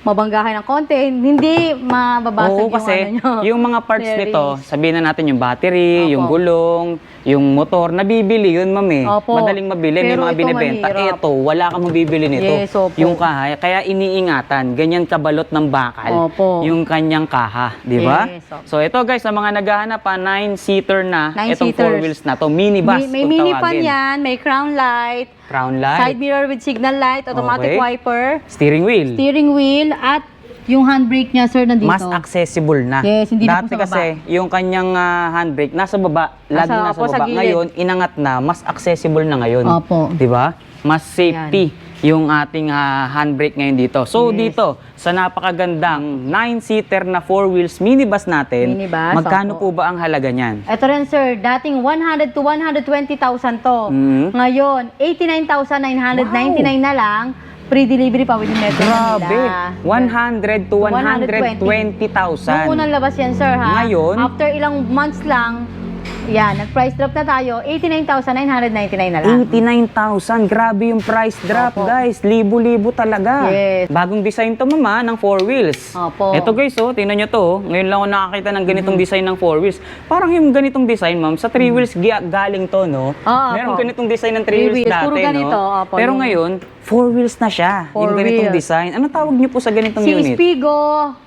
mabangga kayo ng konti, hindi mababasag Oo, yung kasi ano nyo. yung mga parts Bearings. nito, sabihin na natin yung battery, Opo. yung gulong, yung motor, nabibili yun, ma'am eh. Opo. Madaling mabili, may Pero mga ito binibenta. mahirap. Ito, wala kang mabibili nito. Yes, opo. Yung kaha, kaya iniingatan, ganyan kabalot ng bakal, Opo. yung kanyang kaha, di ba? Yes, opo. So ito guys, sa mga naghahanap pa, 9-seater na, itong 4 9-seaters. wheels na to, minibus, May kung mini fan tawagin. yan, may crown light, Crown light, side mirror with signal light, Okay. automatic wiper, steering wheel. steering wheel, at yung handbrake niya sir nandito. Mas accessible na. Yes, hindi na Dati po sa baba. kasi, yung kanyang handbrake, nasa baba, lagi nasa opo, sa baba. gilid. Ngayon, inangat na, mas accessible na ngayon. Opo. Di ba? Mas safety yung ating handbrake ngayon dito. So, dito, sa napakagandang 9-seater na 4 wheels minibus natin, Minibus, magkano opo. po ba ang halaga niyan? Ito rin sir, dating 100 to 120,000 to. Mhm. Ngayon, 89,999 na lang. Pre-delivery pa within Metro Grabe! Manila. 100 to 120,000. Nung unang labas yan sir ha. Ngayon? After ilang months lang, yan, nag-price drop na tayo, 89,999 na lang. 89,000. Grabe yung price drop, Opo. guys. Libo-libo talaga. Yes. Bagong design to, mama, ng 4 wheels. Opo. Ito, guys, oh, tingnan nyo to. Oh. Ngayon lang ako nakakita ng ganitong design ng 4 wheels. Parang yung ganitong design, ma'am, sa 3 wheels galing to, no? Oo, Meron opo. ganitong design ng 3 Three wheels wheels, dati, puro ganito, no? opo, Pero yung- ngayon, 4 wheels na siya. Four Yung ganitong wheels. design. Ano tawag nyo po sa ganitong Si unit? Spigo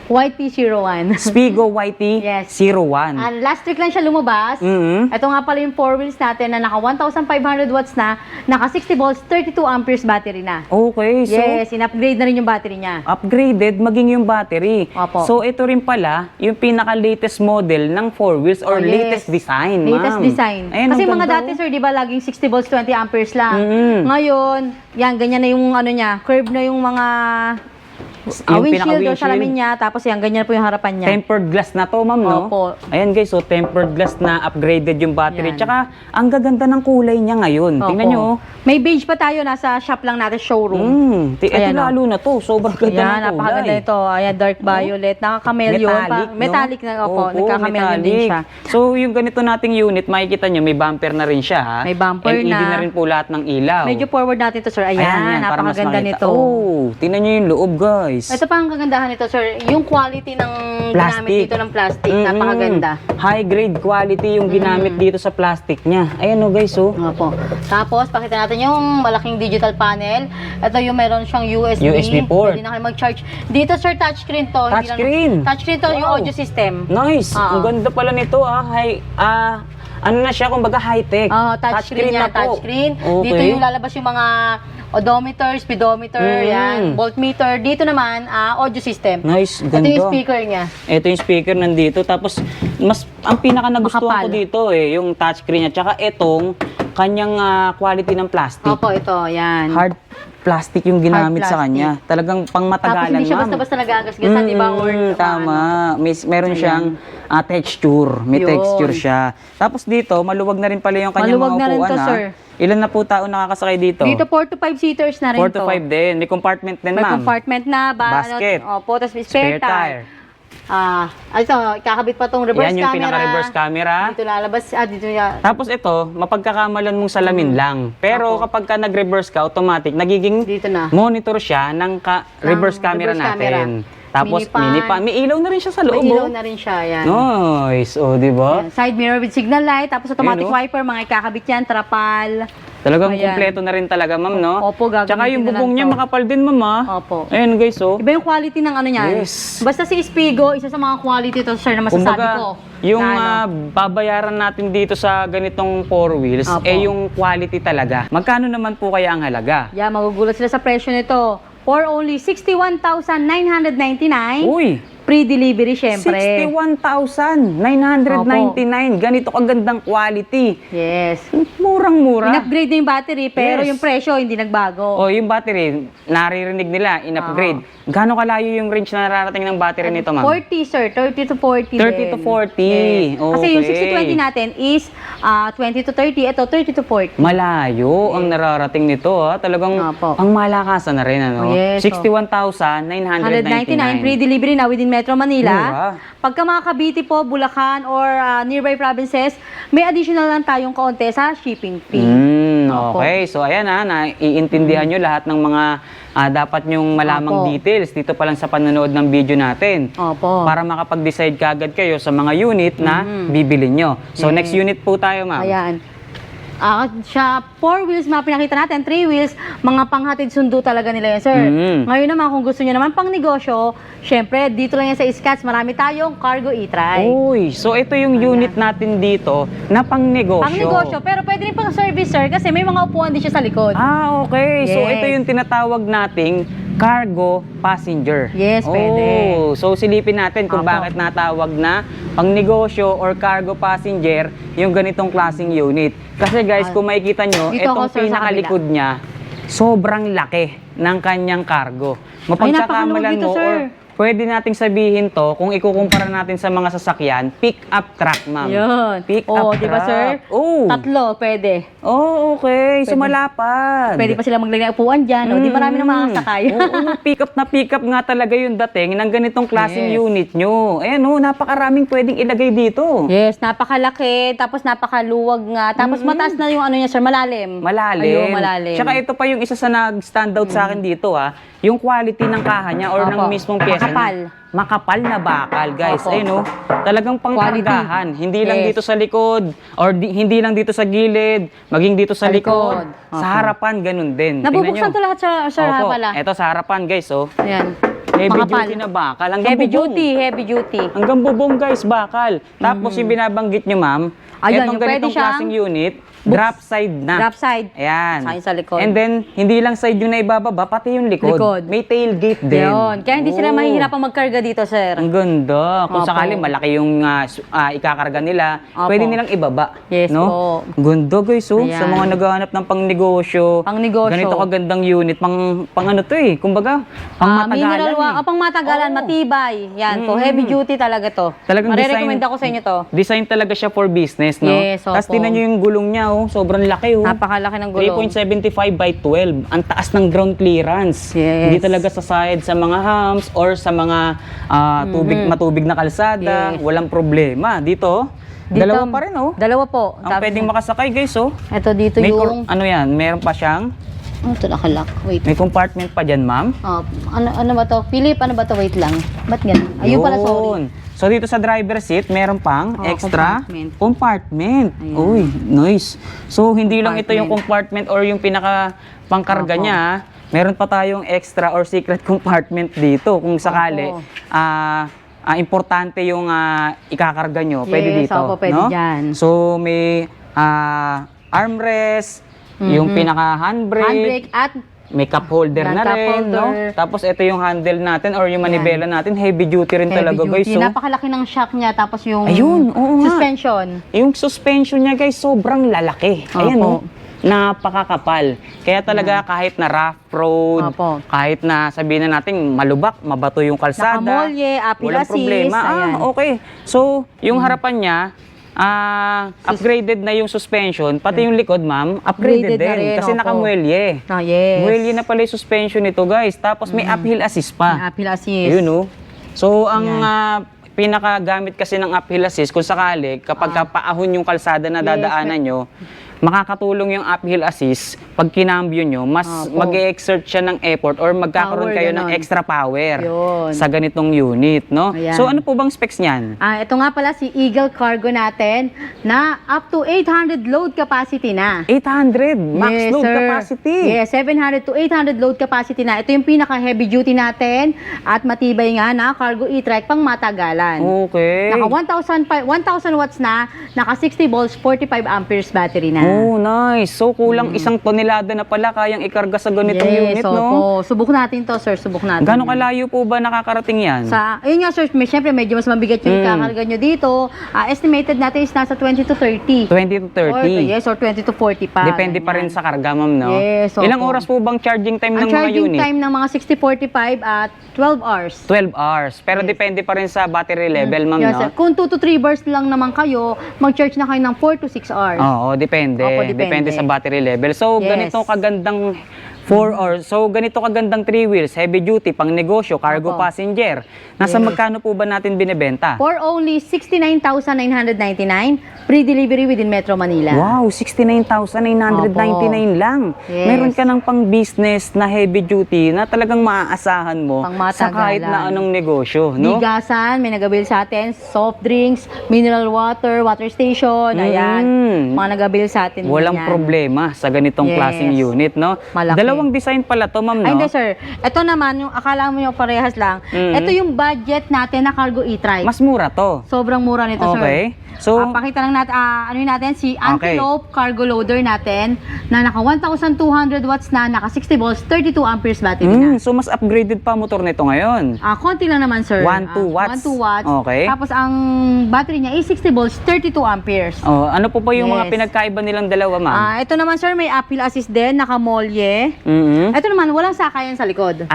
YT01. Spigo YT Yes. 01. Last week lang siya lumabas. Mhm. Ito nga pala yung 4 wheels natin na naka 1,500 watts na, naka 60 volts, 32 amperes battery na. Okay, so Yes, in-upgrade na rin yung battery niya. upgraded maging yung battery. Opo. So ito rin pala yung pinaka-latest model ng 4 wheels or Oh, latest yes. design, Latest ma'am. design. Ayan, Kasi ang mga ganda, dati, oh. sir, di ba, laging 60 volts, 20 amperes lang. Mhm. Ngayon, yan, ganyan na yung ano niya, curve na yung mga Yung windshield pinaka-windshield. o salamin niya, tapos yan, ganyan po yung harapan niya. Tempered glass na to, ma'am, no? Opo. Ayan, guys, so tempered glass na upgraded yung battery. Yan. Tsaka, ang gaganda ng kulay niya ngayon. Opo. Tingnan nyo, oh. May beige pa tayo, nasa shop lang natin, showroom. Ito Ayan, oh. lalo na to. Sobrang ganda Yan, ng kulay. napakaganda ito. Ayan, dark violet, naka-chameleon pa. Metallic, no? Metallic na, opo, nagka-chameleon din metallic. siya. So, yung ganito nating unit, makikita nyo, may bumper na rin siya, ha? May bumper LED na. na rin po lahat ng ilaw. Medyo forward natin ito, sir. Ayan, yan, para mas napakaganda makita. nito. Oh, tingnan nyo yung loob, guys. Ito pa ang kagandahan nito, sir. Yung quality ng ginamit dito ng plastic, Mm-mm. napakaganda. High grade quality yung ginamit dito sa plastic niya. Ayan o guys, oh. Opo. Tapos, pakita natin yung malaking digital panel. Ito yung meron siyang USB. USB port. Pwede na kayo mag-charge. Dito, sir, touchscreen to. Hindi lang- Touchscreen. Touchscreen to, yung Wow. audio system. Nice. Oo. Ang ganda pala nito, ah. ano na siya, kumbaga high-tech. Touchscreen na yan, po. touchscreen. Okay. Dito yung lalabas yung mga odometer, speedometer, yan, voltmeter. Dito naman, audio system. Nice, Ito ganda. yung speaker niya. Ito yung speaker nandito. Tapos, ang pinaka nagustuhan Makapal. ko dito yung touchscreen niya. Tsaka itong kanyang quality ng plastic. Opo, ito, yan. Hard plastic yung ginamit Hard sa kanya. Talagang pangmatagalan, Tapos hindi siya ma'am. basta-basta nagagasgasan, di ba? Or, Tama. Meron siyang texture. May Yun. texture siya. Tapos dito, maluwag na rin pala yung kanyang Maluwag mga na rin upuan. to, sir. Ilan na po tao nakakasakay dito? Dito 4 to 5 seaters na rin 4 to to. 5 din. May compartment din, May ma'am. compartment na, Basket. Opo, tapos may spare tire. Ito, kakabit pa tong reverse Yan yung camera. pinaka-reverse camera. Dito lalabas, dito niya. Tapos ito, mapagkakamalan mong salamin lang. Pero Opo. kapag ka nag-reverse ka, automatic, nagiging Dito na. monitor siya ng reverse camera reverse natin. camera. Tapos, Mini fan. May ilaw na rin siya sa loob. May ilaw oh. na rin siya, yan. Nice. O, di ba? Yan. Side mirror with signal light, tapos automatic Ayun, oh. wiper, mga ikakabit yan, trapal. Talagang Ayan. kumpleto na rin talaga, ma'am, no? Opo, gagamitin Tsaka yung na lang bubong niya to. makapal din, ma'am, ah. Opo. Ayun, guys, oh. Iba yung quality ng ano niyan. Yes. Basta si Spigo, isa sa mga quality to, sir, na masasabi ko. Yung Na ano, babayaran natin dito sa ganitong 4 wheels, Opo. yung quality talaga. Magkano naman po kaya ang halaga? yeah, magugulat sila sa presyo nito. For only 61,999. Uy! Pre-delivery, syempre. 61,999. Ganito kagandang quality. Yes. Murang-mura. In-upgrade na yung battery, pero Yes. yung presyo hindi nagbago. O, yung battery, naririnig nila, in-upgrade. Gaano kalayo yung range na nararating ng battery nito, ma'am? 40, sir. 30 to 40 30 to 40. Yes. Kasi yung Okay. 60-20 natin is 20 to 30. Ito, 30 to 40. Malayo ang nararating nito, ha? Talagang Opo. ang malakasan na rin, ano? Yes, 61,999. 199 free-delivery na within Metro Manila. Mura. Pagka mga Cavite po, Bulacan, or nearby provinces, may additional lang tayong kaunti sa shipping fee. Opo. Okay, so ayan naiintindihan nyo lahat ng mga dapat nyong malamang Opo. details dito pa lang sa panonood ng video natin. Opo. Para makapag-decide kagad kayo sa mga unit na bibili nyo. So Yes. next unit po tayo, ma'am. Ayan. Siya, 4 wheels, mga pinakita natin, 3 wheels, mga panghatid sundo talaga nila yan, sir. Ngayon naman, kung gusto niyo naman pang negosyo, syempre, dito lang yan sa Scats, marami tayong cargo e-try. Uy, so ito yung unit natin dito na pang negosyo. Pang negosyo, pero pwede rin pang service, sir, kasi may mga upuan din siya sa likod. Okay. So Yes. ito yung tinatawag nating cargo passenger. Yes, pwede. So silipin natin kung Opo. bakit natawag na pang negosyo or cargo passenger yung ganitong klaseng unit. Kasi guys, kung makikita nyo, Dito ako, itong sir, sa pinakalikod niya, sobrang laki ng kanyang cargo. Mapagkakamalan napakaluwag dito, mo sir. or pwede nating sabihin to, kung ikukumpara natin sa mga sasakyan, pick-up truck, ma'am. Yun. Pick-up di ba, truck. sir? Oh. Tatlo, pwede. Oh, okay. So malapad. Pwede pa sila maglagay ng upuan dyan. Di marami nang makakasakay. Oo, pick up nga talaga yung dating ng ganitong klaseng Yes. unit nyo. Ayan napakaraming pwedeng ilagay dito. Yes, napakalaki, tapos napakaluwag nga. Tapos mataas na yung ano niya, sir, malalim. Malalim. Ayun, malalim. Tsaka ito pa yung isa sa nag-stand out sa akin dito, yung quality ng kaha niya or ng Opo. mismong pyesa Makapal. niya. Makapal na bakal, guys. Opo. Ayun, talagang pangkargahan. Hindi lang Yes. dito sa likod or hindi lang dito sa gilid, maging dito sa Sa likod. likod. Sa Opo. harapan, ganun din. Nabubuksan Tingnan to nyo. lahat, sir, Opo. pala. Ito sa harapan, guys, Ayan. Heavy Makapal. duty na bakal. Hanggang Heavy bubong. duty, heavy duty. Hanggang bubong, guys, bakal. Tapos yung binabanggit nyo, ma'am, Ayun, etong yung pwede ganitong siyang klaseng unit, drop side na. Drop side. Ayan. Saka yung sa likod. And then, hindi lang side yung naibababa, pati yung likod. Likod. May tailgate din. Yun. Kaya hindi sila Oh. mahihirapang magkarga dito, sir. Ang ganda. Kung Opo. sakali malaki yung ikakarga nila, Opo. pwede nilang ibaba. Yes no? po. Ganda, guys. Sa Ayan. mga naghahanap ng pangnegosyo. Pangnegosyo. Ganito kagandang unit. Pang ano to Kumbaga, pang matagalan. Pang matagalan, Oo. matibay. Yan po, heavy duty talaga to. Talagang Marirecommend ako sa inyo to. Design talaga siya for business, no? Yes, opo. Tapos tingnan nyo yung gulong niya, sobrang laki, Napakalaki ng gulong. 3.75 by 12. Ang taas ng ground clearance. Yes. Hindi talaga sasayad sa mga humps or sa mga matubig na kalsada. Yes. Walang problema. Dito, dalawa pa rin, Dalawa po. Ang pwedeng makasakay, guys, Ito dito May yung... ano yan, meron pa siyang, Ito nakalak. Wait. may compartment pa dyan, ma'am. Ano ba to? Philip, ano ba to? Wait lang. Ba't ganun? Ayun pala, sorry. Yun. So dito sa driver seat, meron pang extra compartment. compartment. Uy, nice. So hindi lang ito yung Compartment. compartment or yung pinaka pangkarga Opo. niya. Meron pa tayong extra or secret compartment dito kung sakali Opo. importante yung ikakarga nyo. Pwede Yes, dito. opo, pwede no? dyan. So may armrest, yung pinaka-handbrake, Handbrake at may cup holder na Cup rin, no? holder. Tapos ito yung handle natin or yung manibela natin, heavy duty rin heavy talaga, guys. duty. So, Napakalaki ng shock niya. Tapos yung Ayun, oo nga. suspension. yung suspension niya, guys, sobrang lalaki. Ayan, Opo. no? Napakakapal. Kaya talaga kahit na rough road, Opo. kahit na sabihin na natin malubak, mabato yung kalsada, Nakamolye, apple walang assist, problema. ayan. Okay. So, yung harapan niya, upgraded na yung suspension, pati yung likod, ma'am, upgraded Upgraded na din. rin, Kasi opo. nakamuelye. Ah, yes. Muelye na pala yung suspension nito, guys. Tapos may uphill assist May pa. apple assist. Ayun, no? So, ang Yan. pinakagamit kasi ng uphill assist, kung sakali, kapag paahon yung kalsada na Yes, dadaanan nyo, makakatulong yung uphill assist pag kinambyo nyo, mas Opo. mag-exert siya ng effort or magkakaroon Power, kayo ng ganon. extra power Yun. sa ganitong unit, no? Ayan. So, ano po bang specs niyan? Ito nga pala si Eagle Cargo natin na up to 800 load capacity na. 800 max Yes, load sir. capacity. Yes, 700 to 800 load capacity na. Ito yung pinaka-heavy duty natin at matibay nga na cargo e-trike pang matagalan. Okay. Naka 1,000 watts na, naka 60 volts, 45 amperes battery na. Oh, nice. So, kulang isang tonelada na pala kayang ikarga sa ganitong unit, no? opo. Subok natin to, sir. Subok natin. Gano'ng yan. kalayo po ba nakakarating yan? Ayun nga, sir, syempre medyo mas mabigat yung kakarga nyo dito. Estimated natin is nasa 20 to 30. 20 to 30. Or 20 to 40 pa. Depende pa rin sa karga, ma'am, no? Yes, opo. Ilang oras po bang charging time Ang ng mga charging unit? time ng mga 60-45 at 12 hours. 12 hours. Pero Yes. depende pa rin sa battery level, ma'am, Yes, no? sir. Kung 2 to 3 bars lang naman kayo, mag-charge na kayo ng 4 to 6 hours. Oo, depende. Opo, Depende sa battery level. So, Yes. ganito kagandang 4 hours. So, ganito kagandang 3 wheels, heavy duty, pang negosyo, cargo Opo. passenger. Nasa Yes. magkano po ba natin binebenta? For only 69,999, free delivery within Metro Manila. Wow, 69,999 lang. Yes. Meron ka ng pang business na heavy duty na talagang maaasahan mo Pang sa kahit matagalan. na anong negosyo, no? Bigasan, may nagabil sa atin, soft drinks, mineral water, water station, ayan. Mga nagabil sa atin. Walang yan. problema sa ganitong Yes. klaseng unit, no? Malaki. Dalawang design pala to, ma'am, no? Ay, hindi, sir. Ito naman, yung akala mo yung parehas lang. Ito yung budget natin na cargo e-trike. Mas mura to. Sobrang mura nito, sir. Okay. So, Pakita lang natin, ano yun natin, si Okay. Antelope cargo loader natin na naka 1,200 watts na, naka 60 volts, 32 amperes battery na. so mas upgraded pa motor nito ngayon. Konti lang naman, sir. 1-2 watts. 1-2 watts. Okay. Tapos ang battery niya is 60 volts, 32 amperes. Oh, ano po yung mga Yes. pinagkaiba nilang dalawa, ma'am? Ito naman, sir, may appeal assist din, nakamolye. Mhm. Ito naman, walang sakayan sa likod.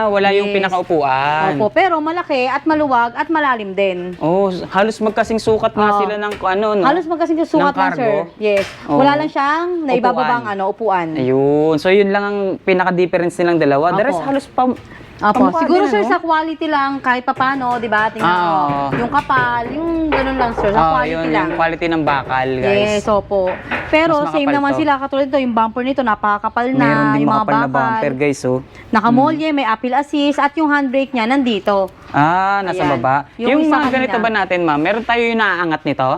Wala yung Yes. pinakaupuan. Opo, pero malaki at maluwag at malalim din. Oh, halos magkasing sukat nga sila ng ano, no? Halos magkasing sukat Ng lang, sir. cargo? Yes. Oo. Wala lang siyang naibababang upuan. Ayun. So, yun lang ang pinaka-difference nilang dalawa. The rest Opo. halos Opo. pamukha Siguro, din, sir, ano? sa quality lang, kahit papano, di ba? Tingnan mo. Oo. Yung kapal, yung ganun lang, sir. Sa quality yun, lang. yung quality ng bakal, guys. Yes, opo. Pero Mas same makapal naman to. sila. Katulad ito, yung bumper nito, napakakapal na. Meron din yung mga makapal na bumper, bakal. guys, oh. Nakamolye, may appeal assist, at yung handbrake niya nandito. Nasa Ayan. baba. Yung Yung isa mga ganito kanina. ba natin, ma'am? Meron tayo yung naaangat nito?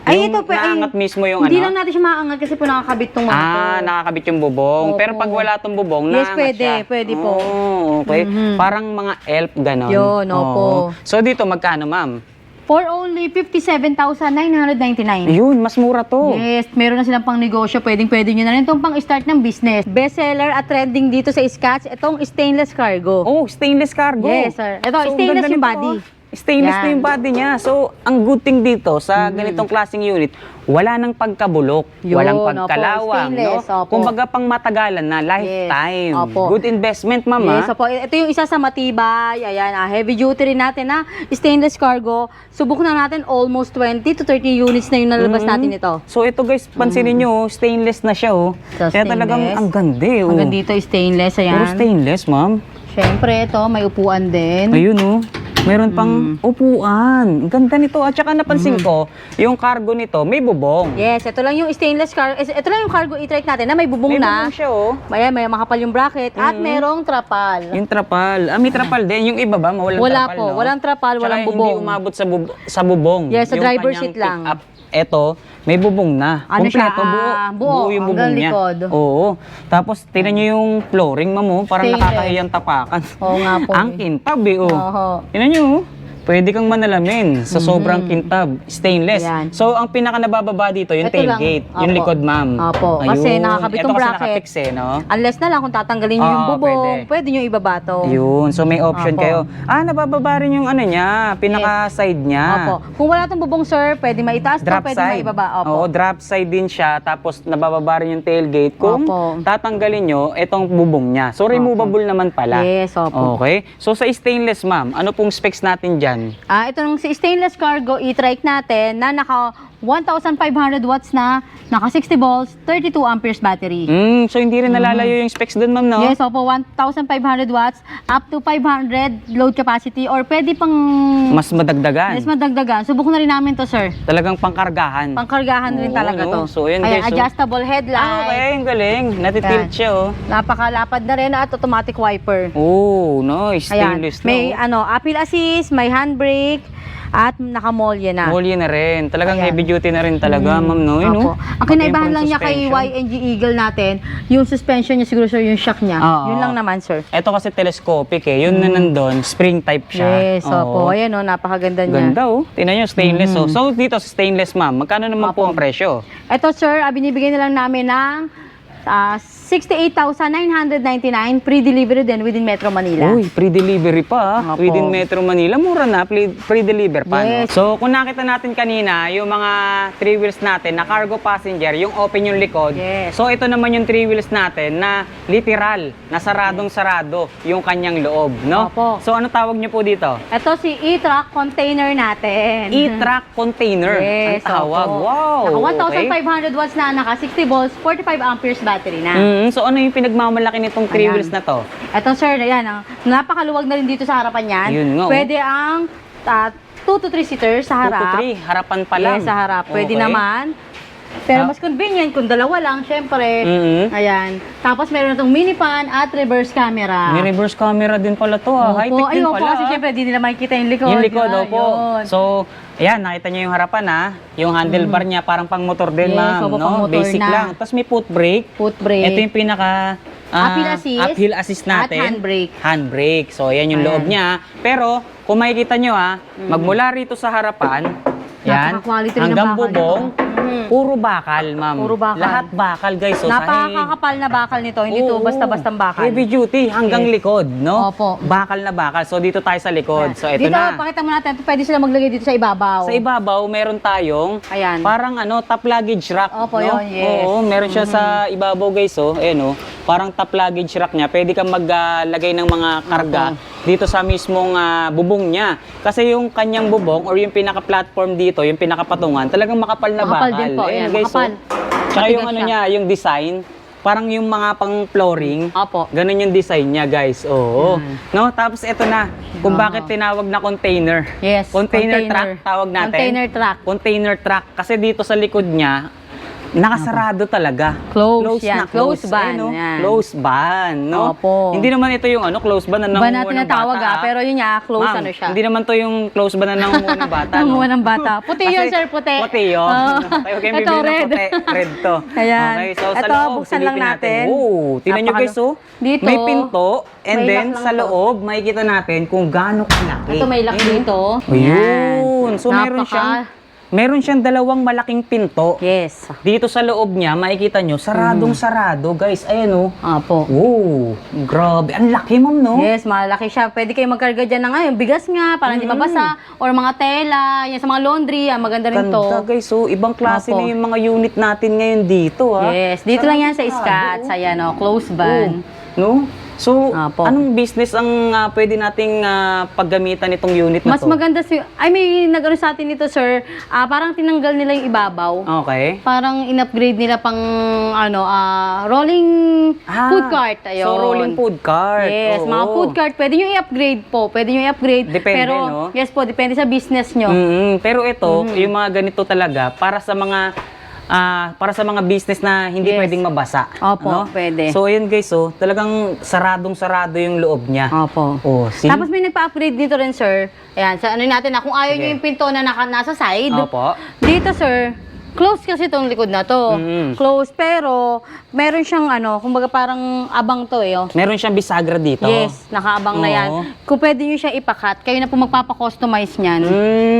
Ay, Yung ito pa. naangat mismo yung hindi ano? lang natin siya maangat kasi po nakakabit tong mga to. Nakakabit yung bubong. Opo. Pero pag wala tong bubong, Yes, naangat pwede. siya. Pwede po. Oh, okay. Parang mga elf, ganon. Yun, opo. Oo. So, dito, magkano, ma'am? For only 57,999. Yun, mas mura to. Yes, meron na silang pang negosyo. Pwedeng-pwede nyo na rin itong pang start ng business. Bestseller at trending dito sa Scotch, itong stainless cargo. Oh, stainless cargo. Yes, sir. Ito, ang stainless ganda yung nito, body. Stainless Yan. na yung body niya. So, ang good thing dito sa ganitong klaseng unit, wala nang pagkabulok, Yun, walang opo, pagkalawang, no? stainless, opo. Kumbaga pang matagalan na, lifetime. opo. Good investment, mama. Yes, opo. Ito yung isa sa matibay. Ayan, heavy duty rin natin na stainless cargo. Subok na natin almost 20 to 30 units na yung nalabas natin ito. So, ito guys, pansinin nyo, stainless na siya, oh. So, Kaya talagang stainless. ang ganda, eh, oh. Hanggang dito stainless, ayan. Puro stainless, ma'am. Siyempre, ito, may upuan din. Ayun, oh. Meron pang upuan. Ang ganda nito. At saka napansin ko, yung cargo nito, may bubong. Yes, ito lang yung stainless cargo. Ito lang yung cargo e-trike natin na may bubong May na. bubong siya, oh. May makapal yung bracket at merong trapal. Yung trapal. May trapal din. Yung iba ba, mawalang Wala trapal, po. no? Walang trapal, Tsaka walang hindi bubong. umabot sa bubong. Yes, sa Yung driver kanyang seat lang. pick-up. Eto, may bubong na. Ano siya? Kompleto, Buo, yung hanggang bubong niya. likod. Oo. Tapos, tingnan nyo yung flooring, mamo. Parang Stainless. nakakahiyang tapakan. Oo nga po. Ang kintab, eh, oh. Oho. Tingnan nyo, oh. Pwede kang manalamin sa sobrang kintab, stainless. Ayan. So, ang pinaka nabababa dito, yung Ito lang. tailgate, yung Opo. likod, ma'am. Opo. Kasi nakakabit Ito yung kasi bracket. nakafix no? Unless na lang kung tatanggalin nyo yung Oo, bubong, pwede. pwede nyo ibaba to. Yun. So, may option Opo. kayo. Nabababa rin yung ano niya, pinaka-side niya. Opo. Kung wala tong bubong, sir, pwede maitaas to, Drop pwede side. maibaba. Opo. Oo, drop side din siya. Tapos, nabababa rin yung tailgate. Kung Opo. tatanggalin nyo, itong bubong niya. So, removable naman pala. Yes, opo. Okay. So, sa stainless, ma'am, ano pong specs natin dyan? Ito nung si stainless cargo e-trike natin na naka 1,500 watts na, naka 60 volts, 32 amperes battery. So, hindi rin nalalayo yung specs dun, ma'am, no? Yes, opo, 1,500 watts up to 500 load capacity or pwede pang Mas madagdagan. mas madagdagan. Subok na rin namin to, sir. Talagang pangkargahan. Pangkargahan rin Oo, talaga no? to. So, yun, Ayan, guys, so- adjustable headlight. Okay, ang galing. Natitilt Yan. siya, oh. Napakalapad na rin at automatic wiper. Oh, nice. Ayan, Stainless may no? appeal assist, may handbrake, at nakamolye na. Molly na rin. Talagang Ayan. heavy duty na rin talaga, ma'am, no? Yun, Opo. no? Ang kinaibahan Pati lang yung niya kay suspension. YNG Eagle natin, yung suspension niya siguro, sir, yung shock niya. Oo. Yun lang naman, sir. Ito kasi telescopic eh. Yun na nandun, spring type siya. Yes, opo. Ayan, napakaganda niya. Ganda, oh. Tingnan nyo, stainless, oh. So, dito sa stainless, ma'am, magkano naman po Opo. ang presyo? Ito, sir, binibigay na lang namin ng 68,999 pre-delivery din within Metro Manila. Uy, pre-delivery pa, Opo. within Metro Manila. Mura na, pre-deliver pa, Yes. no? So, kung nakita natin kanina, yung mga 3 wheels natin na cargo passenger, yung open yung likod. Yes. So, ito naman yung 3 wheels natin na literal, na saradong-sarado yung kanyang loob, no? Opo. So, ano tawag nyo po dito? Ito si e-truck container natin. E-truck container. Yes, ang tawag. opo. Wow. Naka okay. 1,500 watts na, naka 60 volts, 45 amperes battery na. So, ano yung pinagmamalaki nitong 3 Ayan. wheels na to? Ito, sir, ayan, napakaluwag na rin dito sa harapan yan. Yun nga, oh. Pwede ang 2 to 3 seaters sa 2 to harap. 3, harapan pa lang. Yes, sa harap. Pwede Okay. naman. Pero mas convenient kung dalawa lang, syempre. Mhm. Ayan. Tapos meron itong mini pan at reverse camera. May reverse camera din pala to, Opo. high-tech Ay, din opo, pala. kasi syempre di nila makikita yung likod. Yung likod, di ba? opo. Yun. So, ayan, nakita niyo yung harapan ha. Yung handlebar niya parang pang motor din, Yes, ma'am. opo, No? pang motor Basic na. lang. Tapos may foot brake. Foot brake. Ito yung pinaka Uphill assist natin. at handbrake. Handbrake. So, ayan yung Ayan. loob niya. Pero, kung makikita nyo ha, magmula rito sa harapan, yan, Napaka-quality rin ng hanggang bakal bubong, nito. puro bakal, ma'am. Puro bakal. Lahat bakal, guys. So, Napakakapal na bakal nito, hindi to Oo. basta-bastang bakal. Heavy duty hanggang Yes. likod, no? Opo. Bakal na bakal. So, dito tayo sa likod. So, ito dito, na. pakita mo natin, pwede sila maglagay dito sa ibabaw. Sa ibabaw, meron tayong Ayan. parang top luggage rack. Opo, no? yun, yes. Oo, meron siya sa ibabaw, guys. Oh. Ayan, oh. Parang top luggage rack niya. Pwede kang maglagay ng mga karga dito sa mismong bubong niya. Kasi yung kanyang bubong or yung pinaka-platform dito, yung pinakapatungan, talagang makapal na Makapal bakal. din po, Ayan, ayan, guys. makapal. Oh. Tsaka yung Matigas ano siya. niya, yung design, parang yung mga pang flooring. Opo. Ganun yung design niya, guys. Oo. No, tapos ito na, kung Oo. bakit tinawag na container. Yes, Container truck tawag natin. Container truck. Container truck kasi dito sa likod niya nakasarado talaga. Close yan. Close Eh, ban, no? yan. Close ban, no? Opo. Hindi naman ito yung close ban na Ba nangunguha natin ng natawag bata. pero yun nga, close Ma'am, ano siya. hindi naman to yung close ban na nangunguha ng bata, no? Nangunguha ng bata. Puti yun, Kasi sir, puti. Puti yun. Oo. Tayo kayo Ito, bibili ng red. puti. Red to. Ayan. Okay, so sa Ito, loob, buksan lang silipin natin. Oo, tingnan nyo guys, oh. Dito, may pinto, and may then lock lang sa to. loob, makikita natin kung gaano kalaki. Ito may lock Ayun, dito. oh. Ayun. So, meron siyang dalawang malaking pinto. Yes. Dito sa loob niya, makikita nyo, saradong-sarado, guys. Ayan, oh. Opo. Wow, grabe. Ang laki, ma'am, no? Yes, malaki siya. Pwede kayo magkarga dyan ng yung bigas nga, para hindi mabasa. Or mga tela, yan sa mga laundry, maganda rin to. Ganda, guys. So, ibang klase Opo. na yung mga unit natin ngayon dito, ha? Yes, dito lang yan sa Sarado, Scats. Ayan, close ban. No? So, Opo. anong business ang pwede nating paggamitan itong unit na Mas to? maganda may nag-ano sa atin nito, sir. Parang tinanggal nila yung ibabaw. Okay. Parang in-upgrade nila pang rolling food cart. Ayun. So, rolling food cart. Yes, Oo. mga food cart. Pwede nyo i-upgrade po. Pwede nyo i-upgrade. Depende, pero, no? yes po, depende sa business nyo. Pero ito, yung mga ganito talaga, para sa mga business na hindi Yes. pwedeng mabasa. Opo, pwede. So, ayun guys, talagang saradong-sarado yung loob niya. Opo. Oh, see? Tapos may nagpa-upgrade dito rin, sir. Ayan, sa ano natin kung ayaw Sige. nyo yung pinto na nasa side. Opo. Dito, sir, Close kasi itong likod na to. Close, pero meron siyang kumbaga parang abang to eh. Oh. Meron siyang bisagra dito. Yes, nakaabang na yan. Oo. Kung pwede nyo siya ipakat, kayo na po magpapakustomize niyan.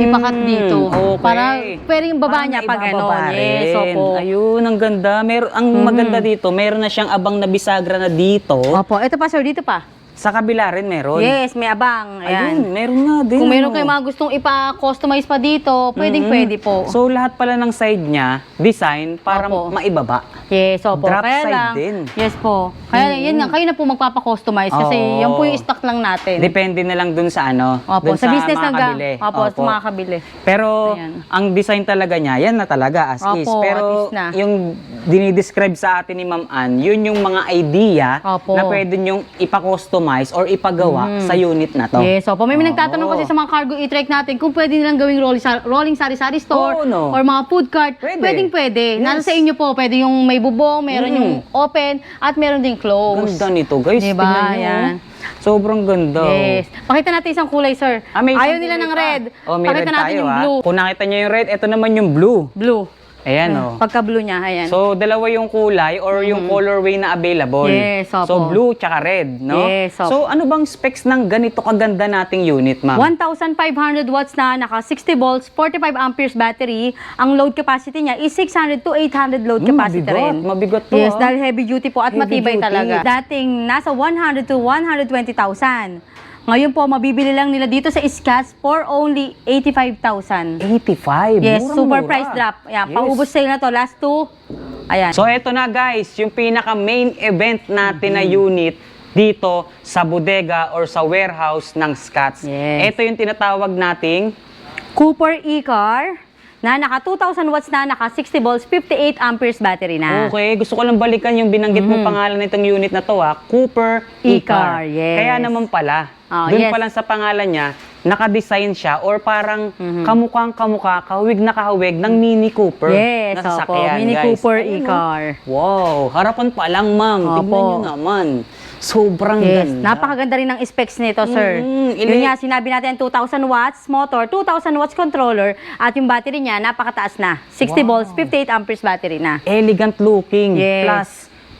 Ipakat dito. Okay. Para pwede yung baba Parang niya pag naibababa Yes, rin. opo. Ayun, ang ganda. Ang maganda dito, meron na siyang abang na bisagra na dito. Opo, ito pa sir, dito pa. Sa kabila rin meron. Yes, may abang. Ayun, Ayan. meron nga din. Kung meron ano. kayo mga gustong ipa-customize pa dito, pwede po. So, lahat pala ng side niya, design, para Opo. maibaba. Yes, opo. Drop Kaya side lang, din. Yes po. Kaya yan nga, kayo na po magpapakustomize kasi Oo. yan po yung stock lang natin. Depende na lang dun sa Opo, dun sa business mga ng kabili. Opo, sa mga kabili. Pero, Ayan. ang design talaga niya, yan na talaga, as is. Opo, Pero, at least na. yung dinidescribe sa atin ni Ma'am Ann, yun yung mga idea Opo. na pwede nyong ipa-customize or ipagawa sa unit na to. Yes, opo. May Oo. nagtatanong kasi sa mga cargo e-trike natin kung pwede nilang gawing rolling sari-sari store Oo, no. or mga food cart. Pwede. Pwedeng-pwede. Yes. Nasa sa inyo po, pwede yung may bubong, meron yung open, at meron din close. Ganda nito, guys. Diba? Tingnan nyo. Ayan. Sobrang ganda. Yes. Pakita natin isang kulay, sir. May Ayaw isang nila kulay ng pa. red. Oh, may Pakita red natin tayo, yung ha? blue. Kung nakita nyo yung red, ito naman yung blue. Blue. Ayan, oh. Pagka-blue niya, ayan. So, dalawa yung kulay or yung colorway na available. Yes, opo. So, blue tsaka red, no? Yes, opo. So, ano bang specs ng ganito kaganda nating unit, ma'am? 1,500 watts na, naka 60 volts, 45 amperes battery. Ang load capacity niya is 600 to 800 load capacity rin. Mabigat to, Yes, ah. dahil heavy duty po at Heavy matibay duty. talaga. Dating nasa 100 to 120,000. Ngayon po, mabibili lang nila dito sa Scats for only 85,000. 85. Yes, Murang-mura. super price drop. Ayan, Yes. paubos sale na to. Last two. Ayan. So, eto na guys, yung pinaka-main event natin na unit dito sa bodega or sa warehouse ng Scats. Yes. Ito yung tinatawag nating Cooper e-car na naka 2,000 watts na, naka 60 volts, 58 amperes battery na. Okay, gusto ko lang balikan yung binanggit mong pangalan nitong unit na to, Cooper E-Car, E-Car. yes. Kaya naman pala, Oh, doon yes. pa lang sa pangalan niya, naka-design siya or parang kamukhang kamukha, kahawig na kahawig ng Mini Cooper. Yes, na sasakyan, opo. Mini guys. Cooper Ayun, e-car. Wow, harapan pa lang, ma'am. Opo. Tignan nyo naman. Sobrang Yes, ganda. napakaganda rin ng specs nito, sir. Mm, Yun nga, sinabi natin 2,000 watts motor, 2,000 watts controller, at yung battery niya, napakataas na. 60 volts, 58 amperes battery na. Elegant looking. Yes. Plus,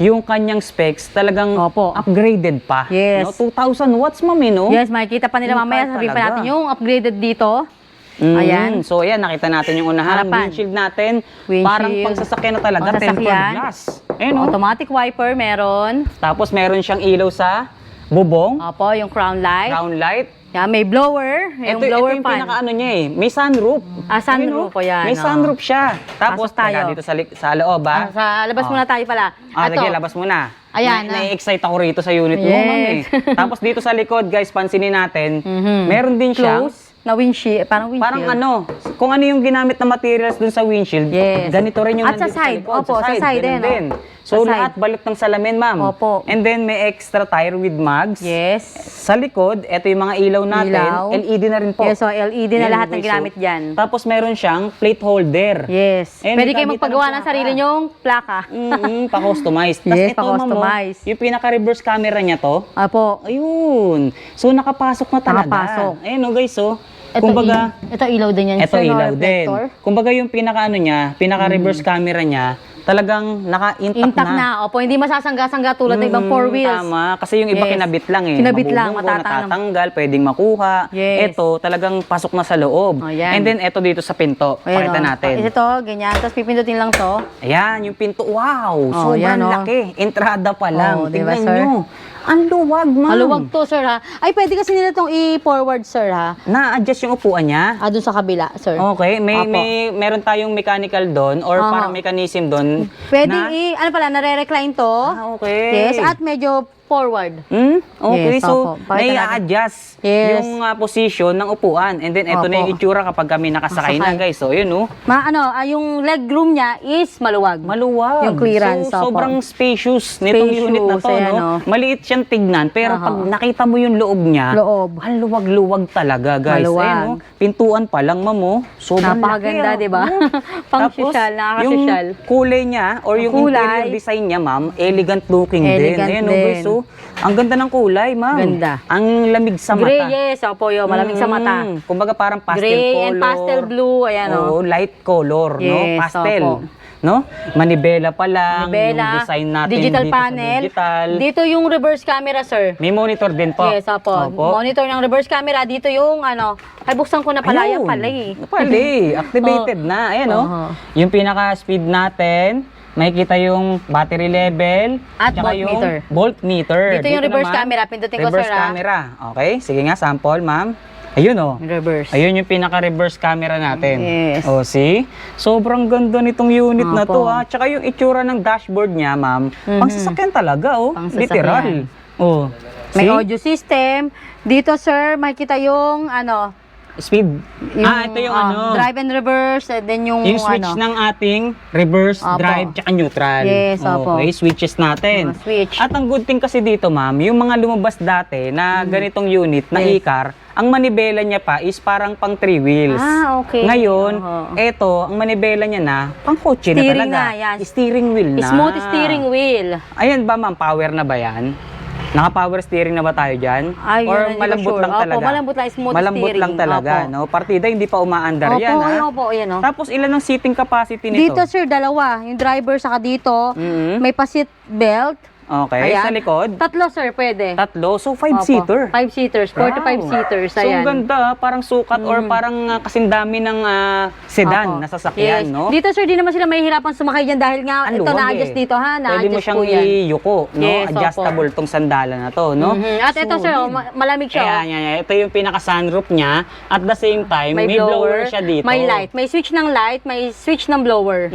yung kanyang specs talagang Opo. upgraded pa. Yes. No? 2,000 watts, ma'am, no? Yes, makikita pa nila Yung mamaya, car sabihin pa talaga. natin yung upgraded dito. Mm. Ayan. So, ayan, nakita natin yung unahan. Harapan. Windshield natin. Windshield. Parang pangsasakyan na talaga. Pangsasakyan. Tempered glass. Ayan, no? Automatic wiper, meron. Tapos, meron siyang ilaw sa bubong. Opo, yung crown light. Crown light. Yan, may blower. Yung blower ito yung fan. pinaka-ano niya eh. May sunroof. Sunroof Ayun, po yan, May oh. sunroof siya. Tapos, Pasok tayo. tayo. Dito sa loob, Sa labas muna tayo pala. Sige, labas muna. Ayan, Nai-excite ako rito sa unit mo, Yes. ma'am eh. Tapos dito sa likod, guys, pansinin natin, meron din siyang Close na windshield, parang windshield. parang ano, kung ano yung ginamit na materials dun sa windshield, Yes. ganito rin yung At sa nandito side, likod. opo, sa side ganun din, oh. So, Sa lahat side. balot ng salamin, ma'am. Opo. And then, may extra tire with mags. Yes. Sa likod, ito yung mga ilaw natin. Ilaw. LED na rin po. Yes, so LED na Yan, lahat ng guys, ginamit oh. dyan. Tapos, meron siyang plate holder. Yes. Ayan, Pwede kayo may magpagawa kabitan ng ng sarili plaka. nyong plaka. Pa-customize. Tas Yes, ito, ma'am, pa-customize. yung pinaka-reverse camera niya to, Opo. ayun. So, nakapasok na talaga. Nakapasok. Ayun, guys, oh. Ito, Kumbaga, ito ilaw din yan. ito sir, no? ilaw din. Reflector. Kumbaga, yung pinaka-ano niya, pinaka-reverse camera niya, talagang naka-intact Intact na. Opo, hindi masasangga-sangga tulad ng ibang four wheels. Tama. Kasi yung iba Yes. kinabit lang eh. Kinabit lang, Mabubunggo, matatanggal. natatanggal, pwedeng makuha. Yes. Ito, talagang pasok na sa loob. Oh, yan. And then, ito dito sa pinto. Ayan, Pakita oh. natin. Ito, ganyan. Tapos pipindutin lang to. Ayan, yung pinto. Wow! Oh, Sobrang yan, oh. laki. Entrada pa lang. Oh, diba, Tingnan sir? nyo. Ang luwag, ma'am. Maluwag to, sir, ha? Ay, pwede kasi nila itong i-forward, sir, ha? Na-adjust yung upuan niya. Doon sa kabila, sir. Okay, Opo. meron tayong mechanical doon or Aha. parang mechanism doon. Pwede na, nare-recline to. okay. Yes, at medyo forward. Okay, Yes, so opo. Pakita nai-adjust Yes. yung position ng upuan. And then, ito na yung Opo. itsura kapag kami nakasakay na, Nakasakay. guys. So, yun, oh. Yung leg room niya is maluwag. Maluwag. Yung clearance, So, opo. sobrang spacious nitong Spacious, unit na to, ayan, no? oh. Maliit siyang tignan, pero Aha. pag nakita mo yung loob niya, Loob. ang luwag-luwag talaga, guys. Maluwag. Ayan, oh. Pintuan pa lang, ma'am, oh. Sobrang Napakaganda, laki, di ba? oh. Pang-social, nakaka-social. Yung kulay niya, or yung Kulay. interior design niya, ma'am, elegant looking Elegant din. Ayan, oh, din. guys, oh. oh. Ang ganda ng kulay, ma'am. Ganda. Ang lamig sa mata. Gray, yes. Opo, yun. Malamig sa mata. Kumbaga parang pastel Gray color. and pastel blue. Ayan, Oo, light color, no? Yes, Pastel. opo. No? Manibela pa lang, Manibela, yung design natin digital dito panel. sa digital. Dito yung reverse camera, sir. May monitor din po. Yes, opo. Monitor ng reverse camera. Dito yung ano. Ay, buksan ko na pala. Yan pala eh. Activated na. Ayan, no? Yung pinaka-speed natin. Makikita yung battery level. At tsaka voltmeter. Yung voltmeter. Dito yung reverse camera. Pindutin ko, sir. Reverse camera. Okay, sige nga, sample, ma'am. Ayun, oh. Reverse. Ayun yung pinaka-reverse camera natin. Yes. Oh, see? Sobrang ganda nitong unit na to, Opo. ha. Tsaka yung itsura ng dashboard niya, ma'am. Pangsasakyan talaga, oh. Pangsasakyan. Literal. Oh. May See? audio system. Dito, sir, makikita yung ano, Speed. Ito yung ano. drive and reverse, and then yung Switch ano, ng ating reverse, Opo. drive, tsaka neutral. Yes, opo. Okay, switches natin. Mga switch. At ang good thing kasi dito, ma'am, yung mga lumabas dati na ganitong unit na Yes. e-car, ang manibela niya pa is parang pang 3 wheels. okay. Ngayon, Oho. eto, ang manibela niya na, pang kotse na Steering talaga. na, yan. Steering wheel na. Smooth steering wheel. Ayan ba, ma'am, power na ba yan? Naka-power steering na ba tayo dyan? Ay, Or yun, hindi ko malambot sure. lang Opo, talaga? malambot lang, smooth Malambot steering. lang talaga, Opo. no? Partida, hindi pa umaandar yan, ha? Opo, yan, oh. Tapos, ilan ang seating capacity nito? Dito, sir, dalawa. Yung driver saka dito, Mhm. may pa-seat belt. Okay, Ayan. sa likod? Tatlo, sir, pwede. Tatlo, so Opo. 5-seater. 5-seaters, 4 to 5-seaters. So, Ayan. ang ganda, parang sukat or parang kasindami ng sedan Opo. na sasakyan, Yes. no? Dito, sir, di naman sila mahihirapan sumakay dyan dahil nga Ang ito luwag na-adjust dito, ha? Pwede mo Na-adjust siyang po yan. iyuko, no? Yes, opo. Adjustable tong sandalan na to, no? Mhm. At ito, sir, oh, malamig siya. oh. Ayan. Ito yung pinaka-sunroof niya. At the same time, may blower siya dito. May light. May switch ng light, may switch ng blower.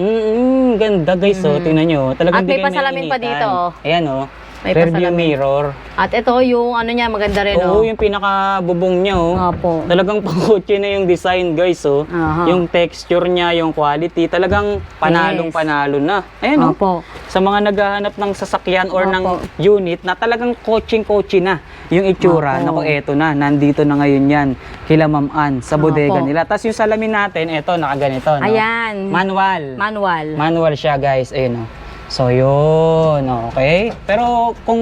Ganda guys, oh. Tingnan nyo. Talagang At di may kayo pasalamin pa maiinitan. dito, oh. Ayan, oh. May Rear view pasalamin. mirror. At ito, yung ano niya, maganda rin, Oo, oh. yung pinaka-bubong niya, oh. Opo. Talagang pangkotse na yung design, guys, oh. Aha. Yung texture niya, yung quality, talagang panalong-panalo na. Ayan, oh. Opo. Sa mga naghahanap ng sasakyan or Opo. ng unit na talagang coaching-coaching na yung itsura. Opo. Naku, eto na. Nandito na ngayon yan. Kila Ma'am Ann sa bodega Opo. nila. Tapos yung salamin natin, eto, nakaganito, no? Ayan. Manual. Manual. Manual siya, guys. Ayun, oh. So, yun. Okay. Pero kung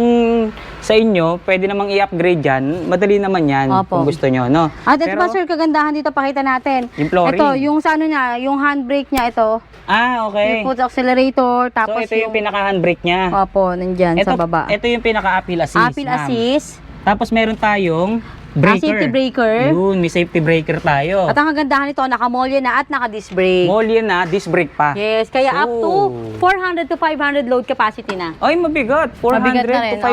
sa inyo, pwede namang i-upgrade yan. Madali naman yan Opo. kung gusto nyo, no? At ito Pero, pa, sir, kagandahan dito, pakita natin. Yung flooring. Ito, yung sa ano niya, yung handbrake niya, ito. okay. Yung foot accelerator, So, tapos ito yung pinaka-handbrake niya. Opo, nandyan sa baba. Ito yung pinaka-appeal assist. Apple ma'am. assist. Tapos meron tayong breaker. Safety breaker. Yun, may safety breaker tayo. At ang kagandahan nito, naka-molye na at naka-disc brake. Molye na, disc brake pa. Yes, kaya So, up to 400 to 500 load capacity na. Ay, mabigat. 400 Mabigat na rin, to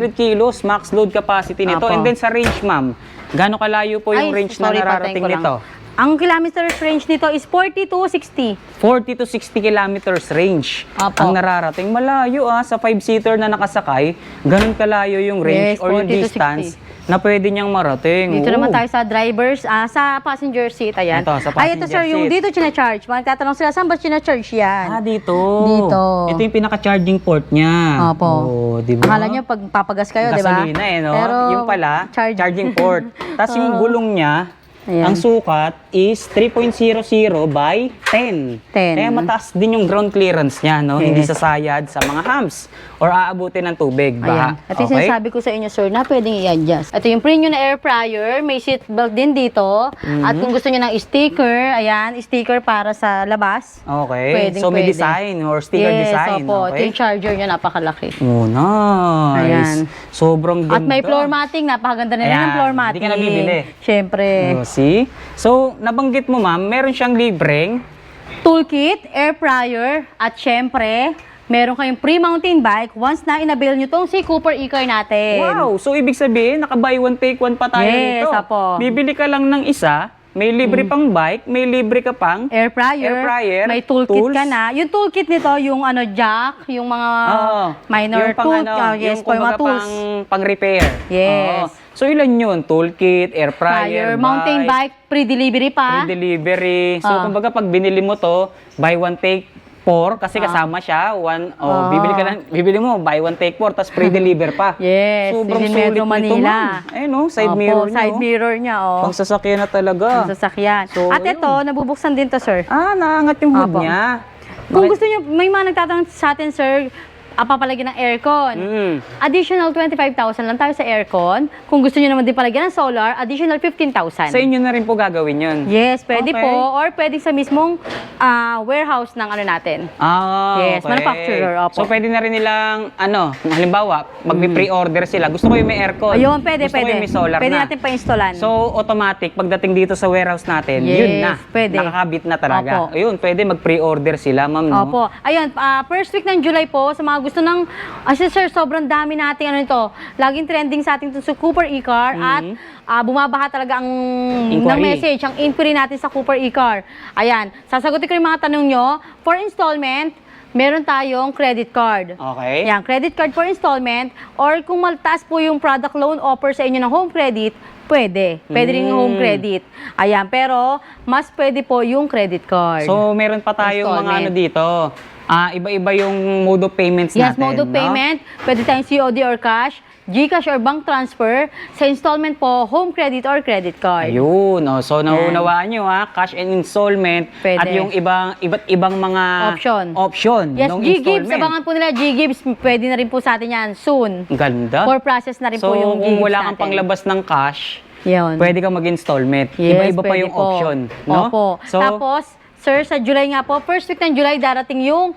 500 kilos max load capacity nito. Opo. And then sa range, ma'am, gaano kalayo po yung range na sorry, nararating patayin ko lang. nito? Ang kilometers range nito is 40 to 60. 40 to 60 kilometers range. Opo. Ang nararating. Malayo sa 5-seater na nakasakay, ganun kalayo yung range Yes, or yung 40 to distance 60. na pwede niyang marating. Dito Oo. naman tayo sa drivers, sa passenger seat, ayan. Ito, sa Ay, ito passenger sir, yung seat. dito charge. Magtatanong sila, saan ba charge yan? Dito. Dito. Ito yung pinaka-charging port niya. Opo. Oh, di ba? Akala nyo pag papagas kayo, di ba? Gasolina no? Pero, yung pala, charging. charging port. Tapos yung gulong niya, Ayan. ang sukat is 3.00 by 10. 10. Kaya mataas din yung ground clearance niya, no? Yes. Hindi sasayad sa mga humps or aabutin ng tubig, Ayan. ba? Ito yung sinasabi ko sa inyo, sir, na pwedeng i-adjust. Ito yung premium na air fryer, may seat belt din dito. At kung gusto niyo ng sticker, ayan, sticker para sa labas. Okay. Pwedeng, So may pwede. design or sticker Yes, design. opo. Ito Okay. yung charger niya, napakalaki. Oh, nice. Ayan. Sobrang ganda. At may floor matting, napakaganda na rin Ayan, ng floor hindi matting. ka nabibili. Siyempre. Oh, see? So, nabanggit mo, ma'am, meron siyang libreng Toolkit, air fryer, at syempre, meron kayong pre-mountain bike once na inabil nyo tong si Cooper E-Car natin. Wow! So, ibig sabihin, naka-buy one, take one pa tayo Yes, dito. apo. Bibili ka lang ng isa, may libre pang bike, may libre ka pang Air fryer, Air fryer, may toolkit tools. ka na. Yung toolkit nito, yung ano, jack, yung mga minor yung pang tool, yung yes, po, yung mga kumbaga tools. pang repair. Yes. So, ilan yun? Toolkit, air fryer, Mountain bike, pre-delivery pa. Pre-delivery. So, Ah. kumbaga, pag binili mo to, buy one, take 4, kasi kasama siya. Bibili mo, buy one, take 4, tapos pre-deliver pa. Yes, Sobrang Vision sulit Metro, nito, Manila. ma'am. Ayun, no? Side Opo, mirror niya. side oh. mirror niya, oh. Pang sasakyan na talaga. Ang sasakyan. So, At ito, nabubuksan din to, sir. Naangat yung hood Opo. niya. Kung gusto niyo, may mga nagtatanong sa atin, sir, papalagyan ng aircon. Mm. Additional 25,000 lang tayo sa aircon. Kung gusto nyo naman din palagyan ng solar, additional 15,000. Sa inyo na rin po gagawin yun? Yes, pwede Okay. po. Or pwede sa mismong warehouse ng ano natin. Ah, Yes, okay. manufacturer, opo. So, pwede na rin nilang, kung halimbawa, magbe-pre-order sila. Gusto ko yung may aircon. Ayun, pwede, Gusto ko pwede. yung may solar Pwede na. natin pa-installan. So, automatic, pagdating dito sa warehouse natin, Yes, yun na. pwede. Nakakabit na talaga. Opo. Ayun, pwede mag-pre-order sila, ma'am, no? Opo. Ayun, first week ng July po, sa mga gusto ng, sir, sobrang dami nating ano ito. Laging trending sa ating sa Cooper e-car at bumabaha talaga ang Inquiry. ng message, ang inquiry natin sa Cooper e-car. Ayan, sasagutin ko yung mga tanong nyo. For installment, meron tayong credit card. Okay. Yan, credit card for installment or kung maltaas po yung product loan offer sa inyo ng home credit, pwede. Pwede rin yung home credit. Ayan, pero mas pwede po yung credit card. So, meron pa tayong mga Installment. ano dito. Iba-iba yung mode of payments Yes, natin. mode of no? payment, pwede tayong COD or cash, GCash or bank transfer. Sa installment po, home credit or credit card. Ayun, so naunawaan nyo cash and installment Pwede. at yung iba't ibang mga option Yes, ng G-Gibbs, installment. abangan po nila G-Gibbs, pwede na rin po sa atin yan soon. Ang ganda. For process na rin So, po yung kung G-Gibbs wala natin. kang panglabas ng cash, Yun. pwede kang mag-installment. Yes, Iba-iba pa pwede yung po. option. No? Opo. So, Tapos, sir, sa July nga po, first week ng July, darating yung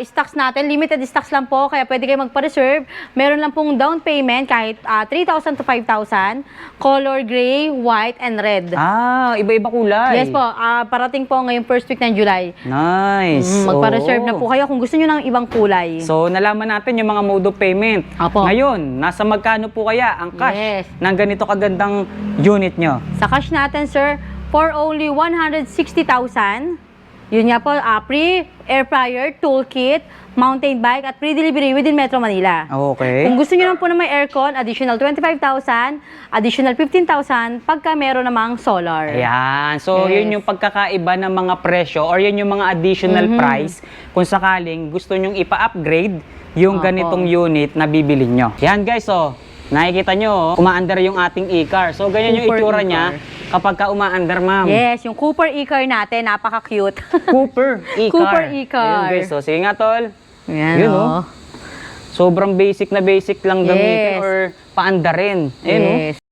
stocks natin. Limited stocks lang po, kaya pwede kayo magpa-reserve. Meron lang pong down payment kahit 3,000 to 5,000. Color gray, white, and red. iba-iba kulay. Yes po, parating po ngayong first week ng July. Nice. Magpa-reserve Oo. na po kayo kung gusto nyo ng ibang kulay. So, nalaman natin yung mga mode of payment. Opo. Ngayon, nasa magkano po kaya ang cash Yes. ng ganito kagandang unit nyo? Sa cash natin, sir, for only 160,000. Yun nga po, pre-air fryer, toolkit, mountain bike, at pre-delivery within Metro Manila. Okay. Kung gusto nyo lang po na may aircon, additional 25,000, additional 15,000, pagka meron namang solar. Ayan. So, Yes. yun yung pagkakaiba ng mga presyo or yun yung mga additional price kung sakaling gusto nyong ipa-upgrade yung Opo. ganitong unit na bibili nyo. Yan guys, nakikita nyo, umaandar yung ating e-car. So, ganyan yung Cooper itsura e-car. niya kapag ka umaandar, ma'am. Yes, yung Cooper e-car natin, napaka-cute. Cooper e-car. Cooper e-car. Ayun guys, sige nga tol. Yan, Yun, oh. Sobrang basic na basic lang gamitin Yes. or paandarin. Ayun, Yes.